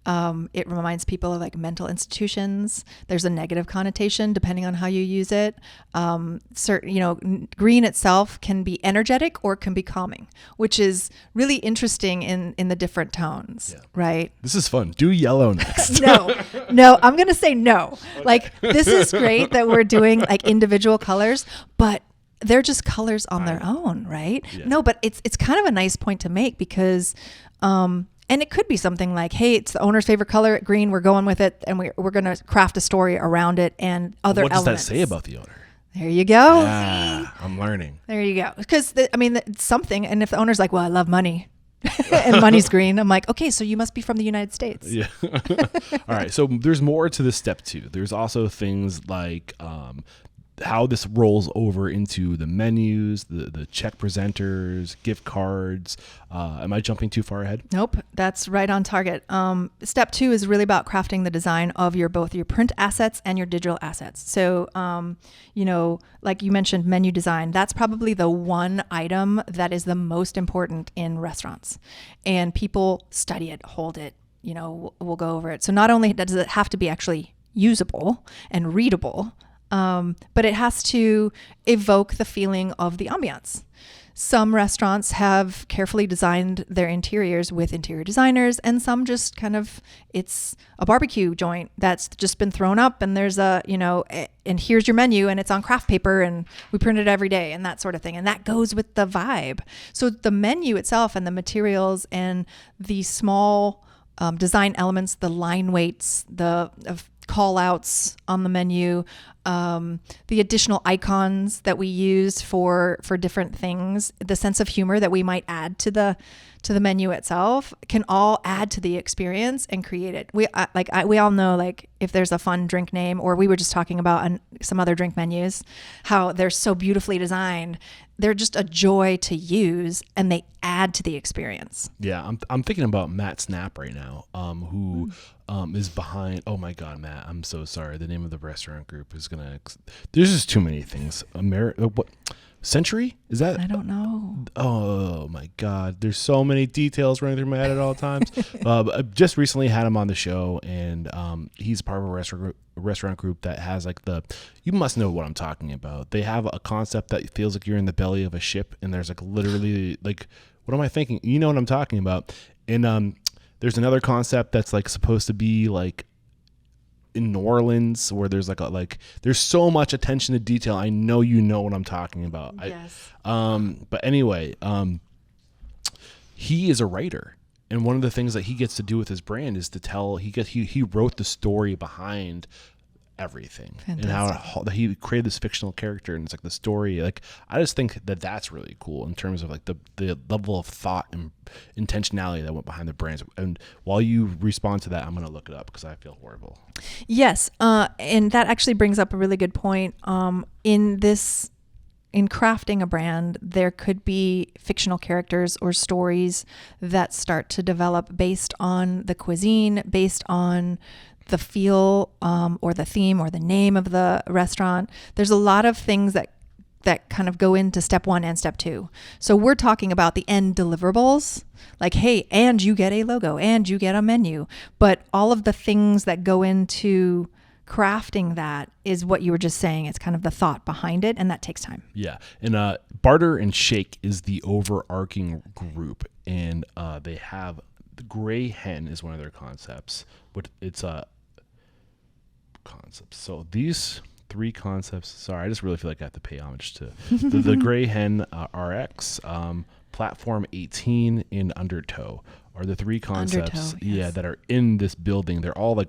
it reminds people of like mental institutions. There's a negative connotation depending on how you use it. Green itself can be energetic or can be calming, which is really interesting in the different tones, right? This is fun. Do yellow next. No, I'm going to say no. Okay. Like, this is great that we're doing like individual colors, but they're just colors on their own, right? Yeah. No, but it's kind of a nice point to make because, and it could be something like, hey, it's the owner's favorite color, green, we're going with it, and we're going to craft a story around it and other elements. What does that say about the owner? There you go. Yeah, I'm learning. There you go. Because, it's something, and if the owner's like, well, I love money, and money's green, I'm like, okay, so you must be from the United States. Yeah. All right, so there's more to this step 2. There's also things like how this rolls over into the menus, the check presenters, gift cards. Am I jumping too far ahead? Nope, that's right on target. Step 2 is really about crafting the design of both your print assets and your digital assets. So, like you mentioned, menu design, that's probably the one item that is the most important in restaurants. And people study it, hold it, we'll go over it. So not only does it have to be actually usable and readable, but it has to evoke the feeling of the ambiance. Some restaurants have carefully designed their interiors with interior designers, and some just it's a barbecue joint that's just been thrown up, and there's and here's your menu, and it's on craft paper, and we print it every day, and that sort of thing. And that goes with the vibe. So the menu itself and the materials and the small design elements, the line weights, the call outs on the menu, the additional icons that we use for different things, the sense of humor that we might add to the menu itself can all add to the experience and create it. We all know, like, if there's a fun drink name, or we were just talking about some other drink menus, how they're so beautifully designed. They're just a joy to use, and they add to the experience. Yeah, I'm thinking about Matt Snap right now, who is behind. Oh my God, Matt! I'm so sorry. The name of the restaurant group is gonna. There's just too many things. What? Century? Is that? I don't know. Oh my God. There's so many details running through my head at all times. I just recently had him on the show, and he's part of a restaurant group that has you must know what I'm talking about. They have a concept that feels like you're in the belly of a ship, and there's literally what am I thinking? You know what I'm talking about. And there's another concept that's supposed to be in New Orleans, where there's there's so much attention to detail. I know you know what I'm talking about. Yes. But anyway, he is a writer, and one of the things that he gets to do with his brand is to tell. He wrote the story behind everything. Fantastic. And how he created this fictional character, and it's the story. I just think that's really cool in terms of the level of thought and intentionality that went behind the brands. And while you respond to that, I'm going to look it up because I feel horrible. Yes, and that actually brings up a really good point. In crafting a brand, there could be fictional characters or stories that start to develop based on the cuisine, based on the feel, or the theme, or the name of the restaurant. There's a lot of things that kind of go into step 1 and step 2. So we're talking about the end deliverables, hey, and you get a logo, and you get a menu. But all of the things that go into crafting that is what you were just saying. It's kind of the thought behind it, and that takes time. Yeah. And Barter and Shake is the overarching group, and they have the gray hen is one of their concepts, but it's a concept. So these 3 concepts, sorry, I just really feel like I have to pay homage to the gray hen, RX, platform 18, and undertow are the 3 concepts. Undertow, yes. That are in this building. They're all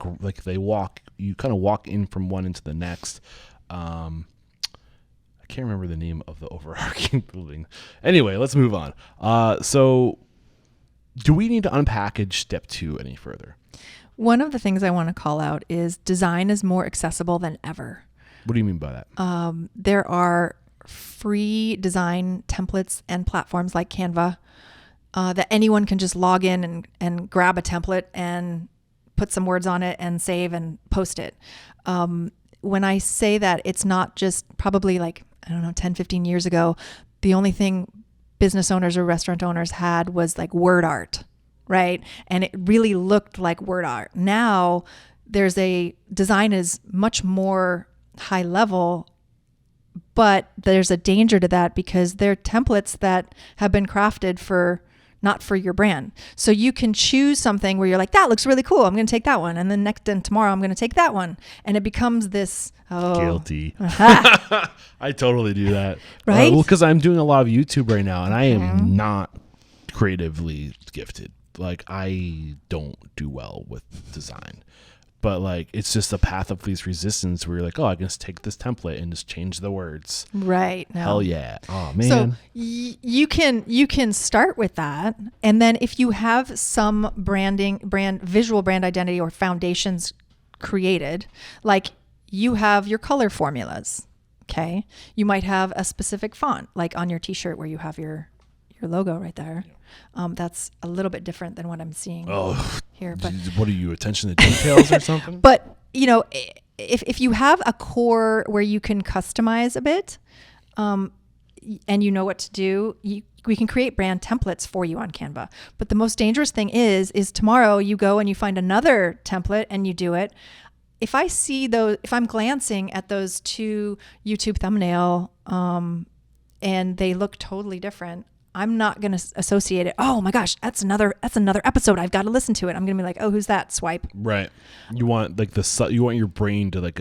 you kind of walk in from one into the next. I can't remember the name of the overarching building. Anyway, let's move on. So do we need to unpackage step 2 any further? One of the things I want to call out is design is more accessible than ever. What do you mean by that? There are free design templates and platforms like Canva that anyone can just log in and grab a template and put some words on it and save and post it. When I say that, it's not just probably 10, 15 years ago, the only thing business owners or restaurant owners had was word art. right? And it really looked like word art. Now design is much more high level, but there's a danger to that because they're templates that have been crafted not for your brand. So you can choose something where you're like, that looks really cool, I'm going to take that one. And then tomorrow I'm going to take that one. And it becomes this, guilty. I totally do that. Right? Well, because I'm doing a lot of YouTube right now and I am not creatively gifted. Like, I don't do well with design. But like, it's just a path of least resistance where you're like, oh, I can just take this template and just change the words. Right. No. Hell yeah. Oh man. So you can start with that. And then if you have some visual brand identity or foundations created, like you have your color formulas. Okay. You might have a specific font, like on your t-shirt where you have your logo right there. That's a little bit different than what I'm seeing here. But what are you, attention to details or something? But if you have a core where you can customize a bit, and you know what to do, we can create brand templates for you on Canva. But the most dangerous thing is tomorrow you go and you find another template and you do it. If I'm glancing at those two YouTube thumbnail, and they look totally different, I'm not going to associate it. Oh my gosh, that's another episode. I've got to listen to it. I'm going to be like, oh, who's that? Swipe. Right. You want you want your brain to like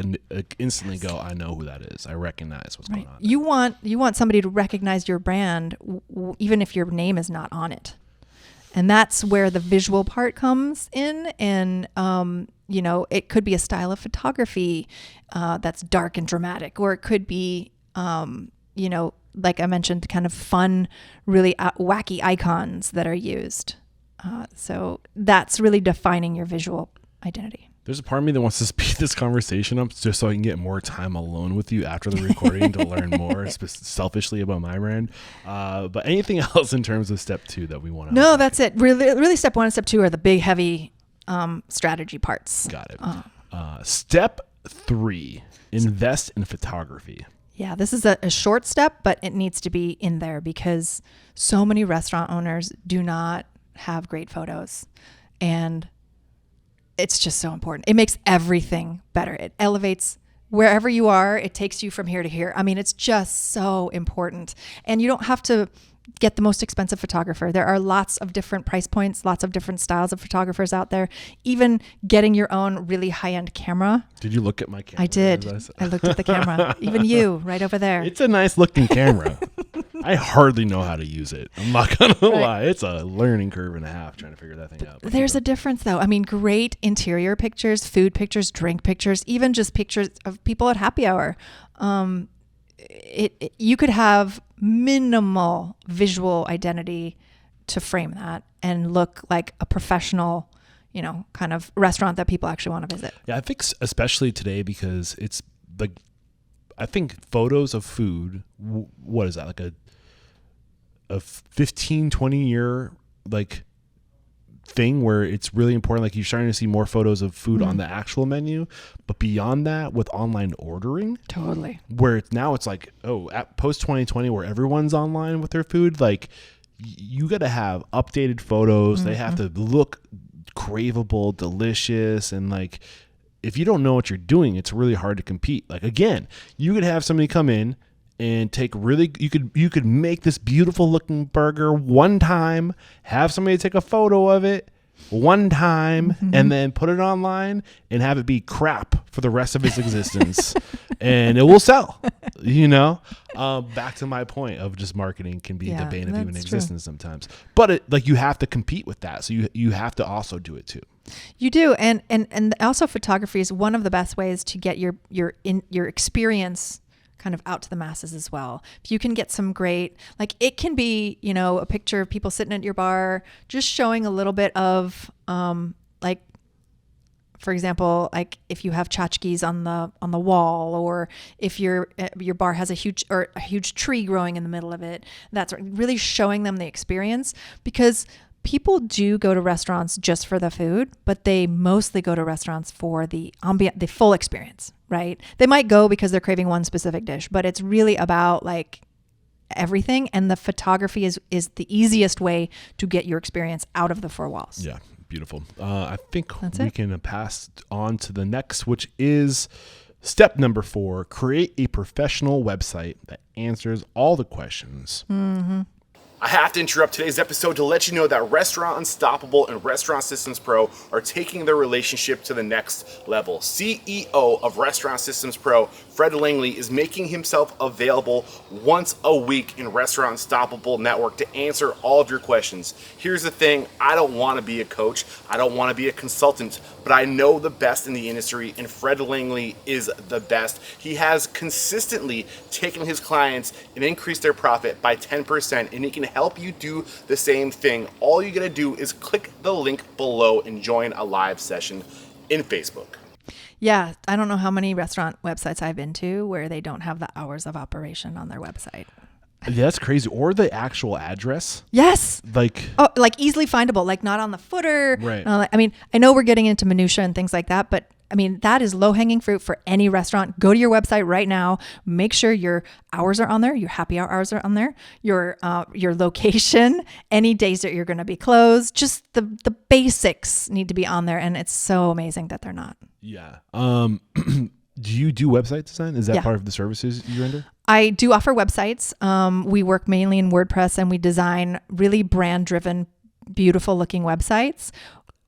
instantly go, I know who that is. I recognize what's going on. You want somebody to recognize your brand even if your name is not on it. And that's where the visual part comes in. And, it could be a style of photography that's dark and dramatic, or it could be, like I mentioned, kind of fun, really wacky icons that are used. So that's really defining your visual identity. There's a part of me that wants to speed this conversation up just so I can get more time alone with you after the recording to learn more selfishly about my brand. But anything else in terms of step 2 that we want to? No, that's it. Really step 1 and step 2 are the big, heavy strategy parts. Got it. Step 3, invest in photography. Yeah, this is a short step, but it needs to be in there because so many restaurant owners do not have great photos. And it's just so important. It makes everything better. It elevates wherever you are. It takes you from here to here. I mean, it's just so important. And you don't have to get the most expensive photographer. There are lots of different price points, lots of different styles of photographers out there. Even getting your own really high-end camera. Did you look at my camera? I did. I looked at the camera. Even you, right over there. It's a nice looking camera. I hardly know how to use it. I'm not going to lie. It's a learning curve and a half trying to figure that thing out. There's a difference though. I mean, great interior pictures, food pictures, drink pictures, even just pictures of people at happy hour. You could have minimal visual identity to frame that and look like a professional, kind of restaurant that people actually want to visit. Yeah, I think especially today because it's like, I think photos of food, what is that, like a 15, 20 year like thing where it's really important. Like you're starting to see more photos of food on the actual menu, but beyond that with online ordering, totally, where it's like, at post 2020 where everyone's online with their food, like you got to have updated photos. They have to look craveable, delicious. And like, if you don't know what you're doing, it's really hard to compete. Like, again, you could have somebody come in and you could make this beautiful looking burger one time, have somebody take a photo of it one time, and then put it online and have it be crap for the rest of its existence. And it will sell, back to my point of just marketing can be the bane of human existence sometimes, but you have to compete with that. So you have to also do it too. You do. And also photography is one of the best ways to get your experience kind of out to the masses as well. If you can get some great, like it can be, a picture of people sitting at your bar, just showing a little bit of, like, for example, like if you have tchotchkes on the wall, or if your bar has a huge tree growing in the middle of it, that's really showing them the experience, because people do go to restaurants just for the food, but they mostly go to restaurants for the full experience, right? They might go because they're craving one specific dish, but it's really about like everything. And the photography is the easiest way to get your experience out of the four walls. Yeah. Beautiful. I think That's we it. can pass on to the next, which is step number 4, create a professional website that answers all the questions. Mm-hmm. I have to interrupt today's episode to let you know that Restaurant Unstoppable and Restaurant Systems Pro are taking their relationship to the next level. CEO of Restaurant Systems Pro, Fred Langley, is making himself available once a week in Restaurant Unstoppable Network to answer all of your questions. Here's the thing, I don't want to be a coach, I don't want to be a consultant, but I know the best in the industry, and Fred Langley is the best. He has consistently taken his clients and increased their profit by 10%, and he can help you do the same thing. All you gotta do is click the link below and join a live session in Facebook. Yeah. I don't know how many restaurant websites I've been to where they don't have the hours of operation on their website. Yeah, that's crazy. Or the actual address. Yes. Like, Oh, like easily findable, like not on the footer. Right. I mean, I know we're getting into minutia and things like that, but I mean, that is low hanging fruit for any restaurant. Go to your website right now. Make sure your hours are on there. Your happy hour hours are on there. Your location, any days that you're going to be closed. Just the basics need to be on there, and it's so amazing that they're not. yeah. Do you do website design? Is that Yeah. part of the services you render? I do offer websites. We work mainly in WordPress, and we design really brand-driven, beautiful-looking websites.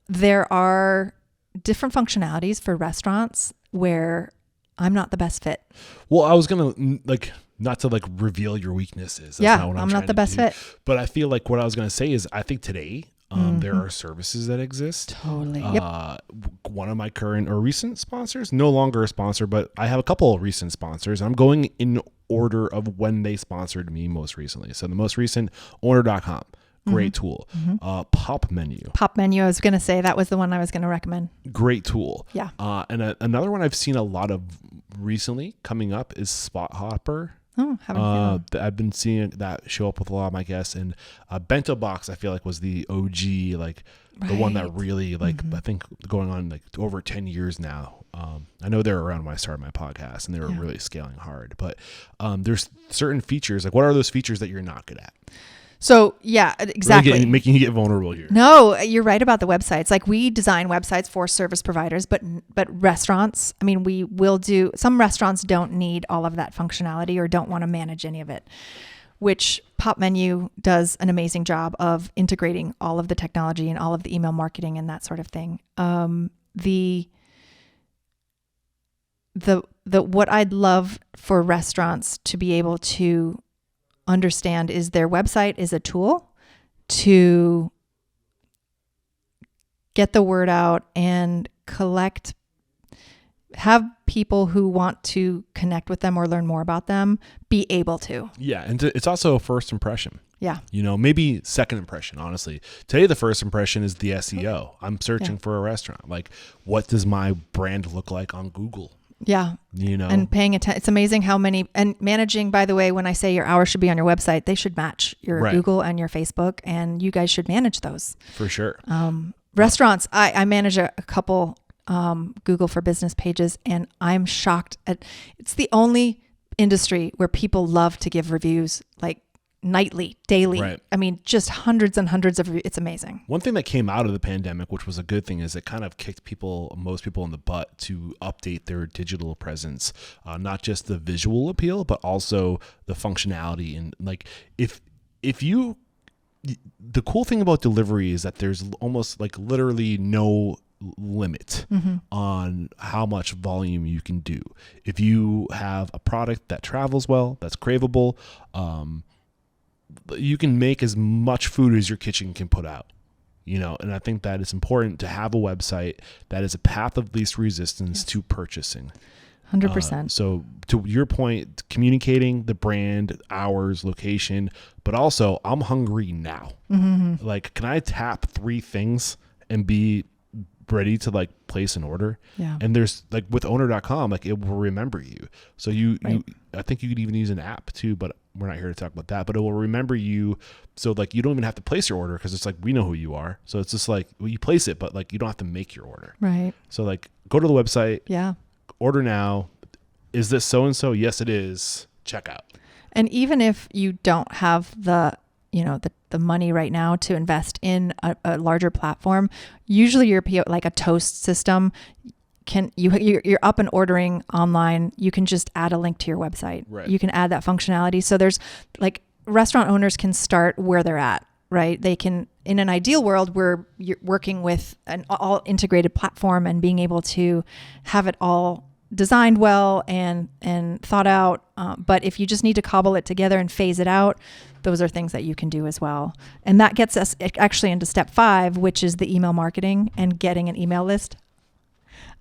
There are different functionalities for restaurants where I'm not the best fit. Well, I was gonna not to reveal your weaknesses. That's Yeah, not what I'm trying not the to best do. fit. But I feel like what I was gonna say is I think today there are services that exist. Totally. Yep. One of my current or recent sponsors, no longer a sponsor, but I have a couple of recent sponsors. I'm going in order of when they sponsored me most recently. So the most recent, owner.com. Great tool. Pop Menu. Pop Menu, I was going to say that was the one I was going to recommend. Great tool. Yeah. And another one I've seen a lot of recently coming up is Spot Hopper. Oh, haven't seen that. I've been seeing that show up with a lot of my guests, and Bento Box I feel like was the OG, the one that really I think going on over 10 years now. I know they're around when I started my podcast, and they were really scaling hard. But there's certain features. What are those features that you're not good at? So yeah, exactly. Making you get vulnerable here. No, you're right about the websites. We design websites for service providers, but restaurants, I mean, we will do, some restaurants don't need all of that functionality or don't want to manage any of it, which Pop Menu does an amazing job of integrating all of the technology and all of the email marketing and that sort of thing. What I'd love for restaurants to be able to understand is their website is a tool to get the word out and have people who want to connect with them or learn more about them be able to. Yeah, and it's also a first impression. Yeah. Maybe second impression, honestly. Today, the first impression is the SEO. I'm searching for a restaurant. What does my brand look like on Google? Yeah. And paying attention. It's amazing how many, and managing, by the way, when I say your hours should be on your website, they should match your Google and your Facebook, and you guys should manage those. For sure. Restaurants, I manage a couple Google for Business pages, and I'm shocked at, it's the only industry where people love to give reviews nightly, daily. Right. I mean, just hundreds and hundreds of, it's amazing. One thing that came out of the pandemic, which was a good thing, is it kind of kicked most people in the butt to update their digital presence, not just the visual appeal, but also the functionality. And the cool thing about delivery is that there's almost literally no limit on how much volume you can do. If you have a product that travels well, that's craveable, you can make as much food as your kitchen can put out, and I think that it's important to have a website that is a path of least resistance to purchasing. 100%. So to your point, communicating the brand, hours, location, but also I'm hungry now. Can I tap 3 things and be ready to place an order? Yeah. And there's with owner.com, it will remember you. So I think you could even use an app too, but we're not here to talk about that, but it will remember you. So you don't even have to place your order because it's we know who you are. So it's just you place it, but you don't have to make your order. Right. So go to the website. Yeah. Order now. Is this so-and-so? Yes, it is. Check out. And even if you don't have the money right now to invest in a larger platform, usually your PO, like a Toast system, you're up and ordering online. You can just add a link to your website. Right. You can add that functionality. So there's like restaurant owners can start where they're at, right? They can, in an ideal world where you're working with an all integrated platform and being able to have it all designed well and thought out. But if you just need to cobble it together and phase it out, those are things that you can do as well. And that gets us actually into step 5, which is the email marketing and getting an email list.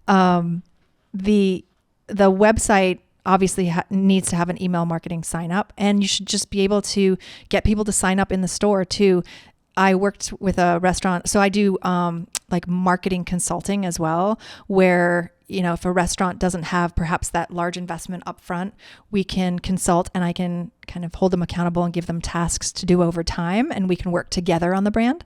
The website obviously needs to have an email marketing sign up, and you should just be able to get people to sign up in the store too. I worked with a restaurant, so I do like marketing consulting as well, where, if a restaurant doesn't have perhaps that large investment up front, we can consult and I can kind of hold them accountable and give them tasks to do over time, and we can work together on the brand.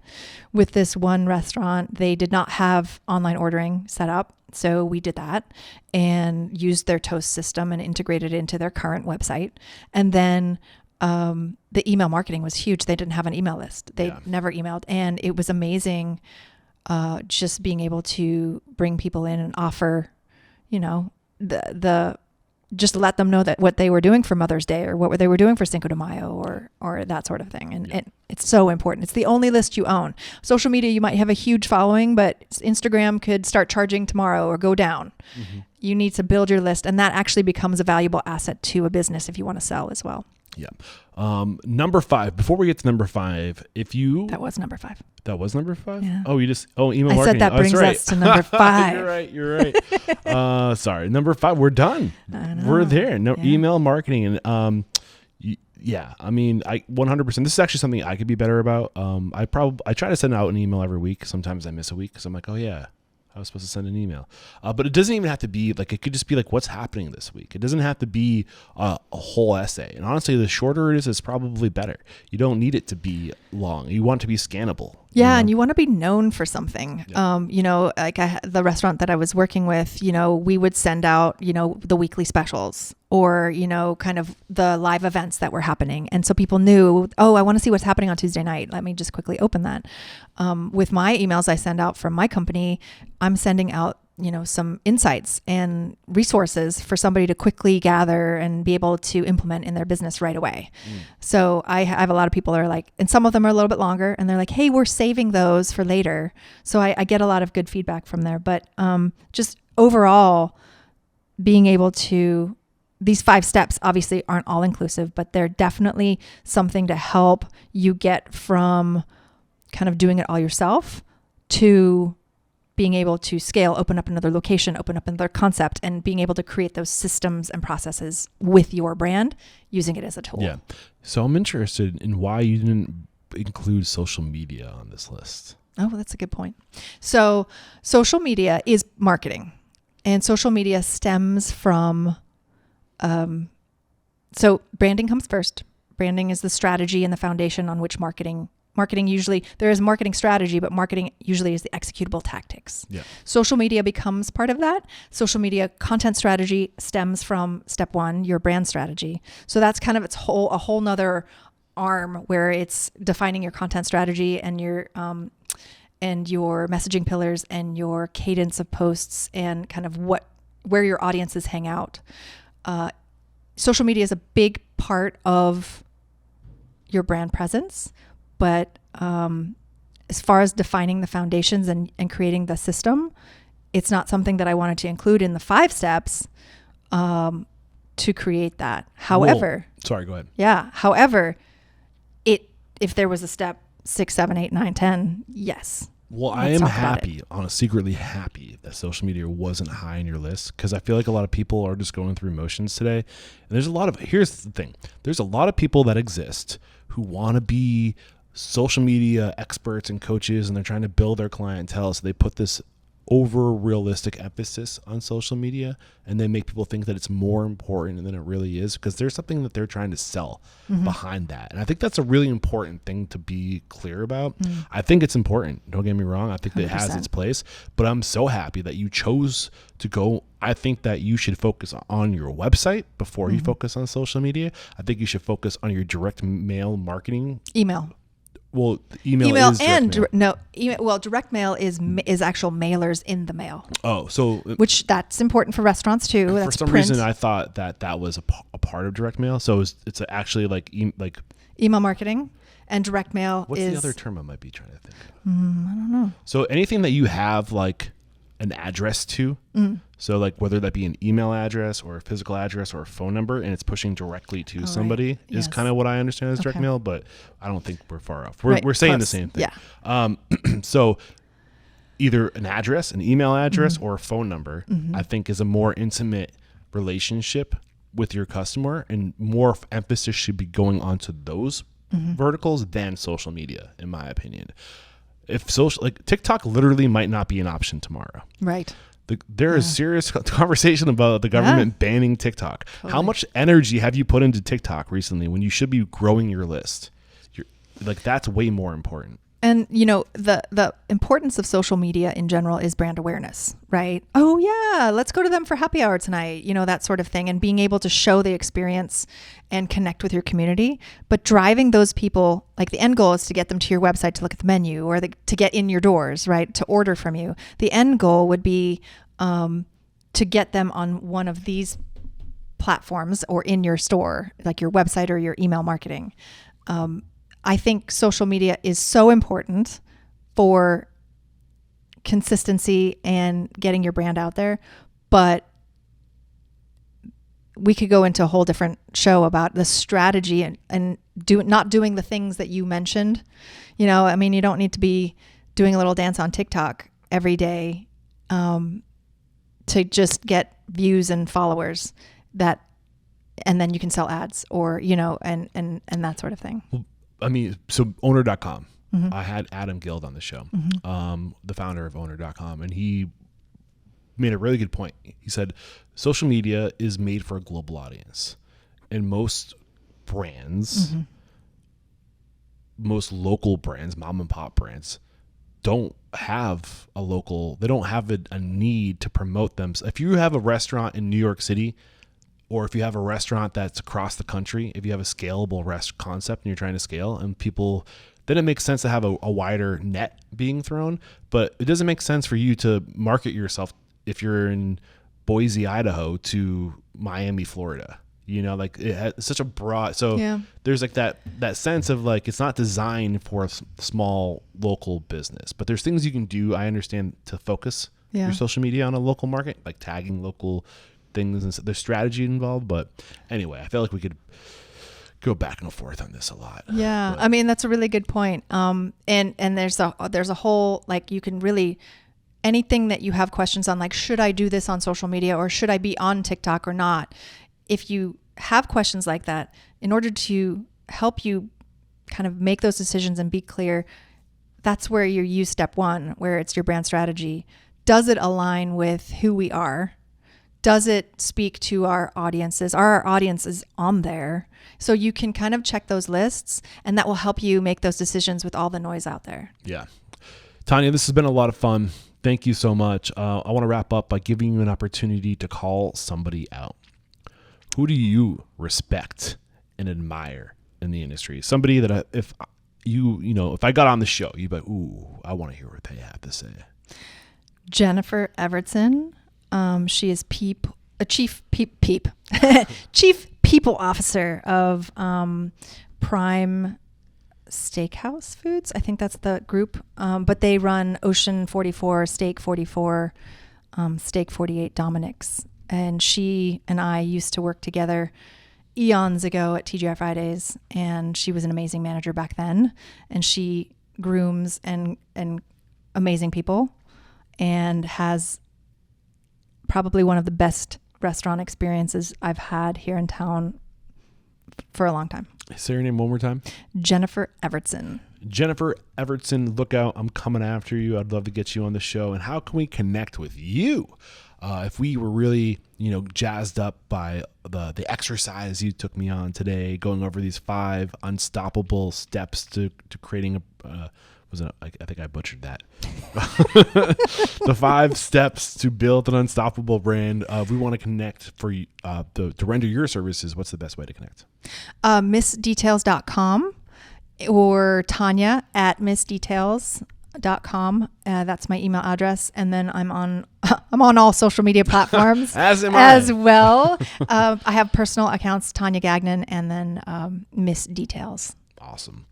With this one restaurant, they did not have online ordering set up, so we did that and used their Toast system and integrated it into their current website. And then the email marketing was huge. They didn't have an email list. They never emailed. And it was amazing just being able to bring people in and offer, just let them know that what they were doing for Mother's Day or what they were doing for Cinco de Mayo or that sort of thing. And it's so important. It's the only list you own. Social media, you might have a huge following, but Instagram could start charging tomorrow or go down. Mm-hmm. You need to build your list, and that actually becomes a valuable asset to a business if you want to sell as well. Yeah. Number 5, before we get to number 5, that was number 5. That was number 5? Yeah. Email marketing. I said that brings us to number 5. You're right. Sorry. Number 5, we're done. We're there. Email marketing. And, I mean, I 100%, this is actually something I could be better about. I try to send out an email every week. Sometimes I miss a week because I'm like, oh yeah, I was supposed to send an email. But it doesn't even have to be like, it could just be like, what's happening this week? It doesn't have to be a whole essay. And honestly, the shorter it is probably better. You don't need it to be long. You want it to be scannable. Yeah. And you want to be known for something. Yeah. Like the restaurant that I was working with, we would send out, the weekly specials or, kind of the live events that were happening. And so people knew, oh, I want to see what's happening on Tuesday night. Let me just quickly open that. With my emails I send out from my company, I'm sending out, some insights and resources for somebody to quickly gather and be able to implement in their business right away. So I have a lot of people that are like, and some of them are a little bit longer, and they're like, hey, we're saving those for later. So I get a lot of good feedback from there. But just overall, being able to, these 5 steps obviously aren't all inclusive, but they're definitely something to help you get from kind of doing it all yourself to being able to scale, open up another location, open up another concept, and being able to create those systems and processes with your brand, using it as a tool. Yeah. So I'm interested in why you didn't include social media on this list. Oh, that's a good point. So social media is marketing, and social media stems from, so branding comes first. Branding is the strategy and the foundation on which marketing usually, there is marketing strategy, but marketing usually is the executable tactics. Yeah. Social media becomes part of that. Social media content strategy stems from step 1, your brand strategy. So that's kind of a whole nother arm where it's defining your content strategy and your messaging pillars and your cadence of posts and kind of where your audiences hang out. Social media is a big part of your brand presence. But as far as defining the foundations and creating the system, it's not something that I wanted to include in the 5 steps to create that. However, sorry, go ahead. Yeah. However, if there was a step 6, 7, 8, 9, 10, yes. Well, I am happy, secretly happy that social media wasn't high on your list, because I feel like a lot of people are just going through motions today. And here's the thing. There's a lot of people that exist who want to be social media experts and coaches, and they're trying to build their clientele. So they put this over realistic emphasis on social media and then make people think that it's more important than it really is, because there's something that they're trying to sell behind that. And I think that's a really important thing to be clear about. I think it's important. Don't get me wrong. I think that it has its place, but I'm so happy that you chose to go. I think that you should focus on your website before you focus on social media. I think you should focus on your direct mail marketing. Email. Well, email is and direct mail. direct mail is actual mailers in the mail. Oh, so which that's important for restaurants too. That's for some print. reason I thought that was a part of direct mail. So it's actually like email marketing, and direct mail. What's the other term I might be trying to think of? I don't know. So anything that you have like an address to, so like whether that be an email address or a physical address or a phone number, and it's pushing directly to somebody, is kind of what I understand as direct mail, but I don't think we're far off. We're saying the same thing. Yeah. So either an address, an email address, or a phone number, I think is a more intimate relationship with your customer, and more emphasis should be going onto those verticals than social media, in my opinion. If social, like TikTok literally might not be an option tomorrow. Right. There is serious conversation about the government banning TikTok. Totally. How much energy have you put into TikTok recently when you should be growing your list? That's way more important. And, the importance of social media in general is brand awareness, right? Oh, yeah, let's go to them for happy hour tonight, that sort of thing. And being able to show the experience and connect with your community. But driving those people, like the end goal is to get them to your website to look at the menu, or to get in your doors, right? To order from you. The end goal would be to get them on one of these platforms or in your store, like your website or your email marketing. I think social media is so important for consistency and getting your brand out there, but we could go into a whole different show about the strategy and not doing the things that you mentioned. You don't need to be doing a little dance on TikTok every day to just get views and followers, and then you can sell ads or, and that sort of thing. Well, so owner.com, I had Adam Guild on the show, the founder of owner.com, and he made a really good point. He said, social media is made for a global audience, and most brands, most local brands, mom and pop brands, don't have a need to promote them. If you have a restaurant in New York City, or if you have a restaurant that's across the country, if you have a scalable concept and you're trying to scale, and people, then it makes sense to have a wider net being thrown. But it doesn't make sense for you to market yourself if you're in Boise, Idaho to Miami, Florida. It has such a broad. So there's like that sense of like, it's not designed for a small local business, but there's things you can do. I understand, to focus your social media on a local market, like tagging local things, and there's strategy involved. But anyway, I feel like we could go back and forth on this a lot. Yeah. That's a really good point. And there's a whole, like, you can really, anything that you have questions on, like, should I do this on social media, or should I be on TikTok or not? If you have questions like that, in order to help you kind of make those decisions and be clear, that's where you use step one, where it's your brand strategy. Does it align with who we are? Does it speak to our audiences? Are our audiences on there? So you can kind of check those lists, and that will help you make those decisions with all the noise out there. Yeah. Tanya, this has been a lot of fun. Thank you so much. I want to wrap up by giving you an opportunity to call somebody out. Who do you respect and admire in the industry? Somebody that if I got on the show, you'd be like, ooh, I want to hear what they have to say. Jennifer Evertson. She is chief people officer of Prime Steakhouse Foods. I think that's the group. But they run Ocean 44, Steak 44, Steak 48 Dominic's. And she and I used to work together eons ago at TGI Fridays, and she was an amazing manager back then. And she grooms and amazing people, and has probably one of the best restaurant experiences I've had here in town for a long time. Say your name one more time. Jennifer Evertson. Jennifer Evertson, look out. I'm coming after you. I'd love to get you on the show. And how can we connect with you? If we were really, jazzed up by the exercise you took me on today, going over these 5 unstoppable steps to creating I think I butchered that. The 5 steps to build an unstoppable brand. We want to connect for you, to render your services. What's the best way to connect? Missdetails.com or Tanya at missdetails.com. That's my email address. And then I'm on all social media platforms as well. I have personal accounts, Tanya Gagnon, and then Miss Details. Awesome.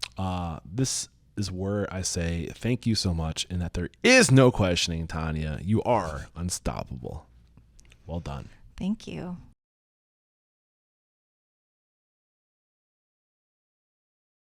This is where I say thank you so much, and that there is no questioning, Tanya. You are unstoppable. Well done. Thank you.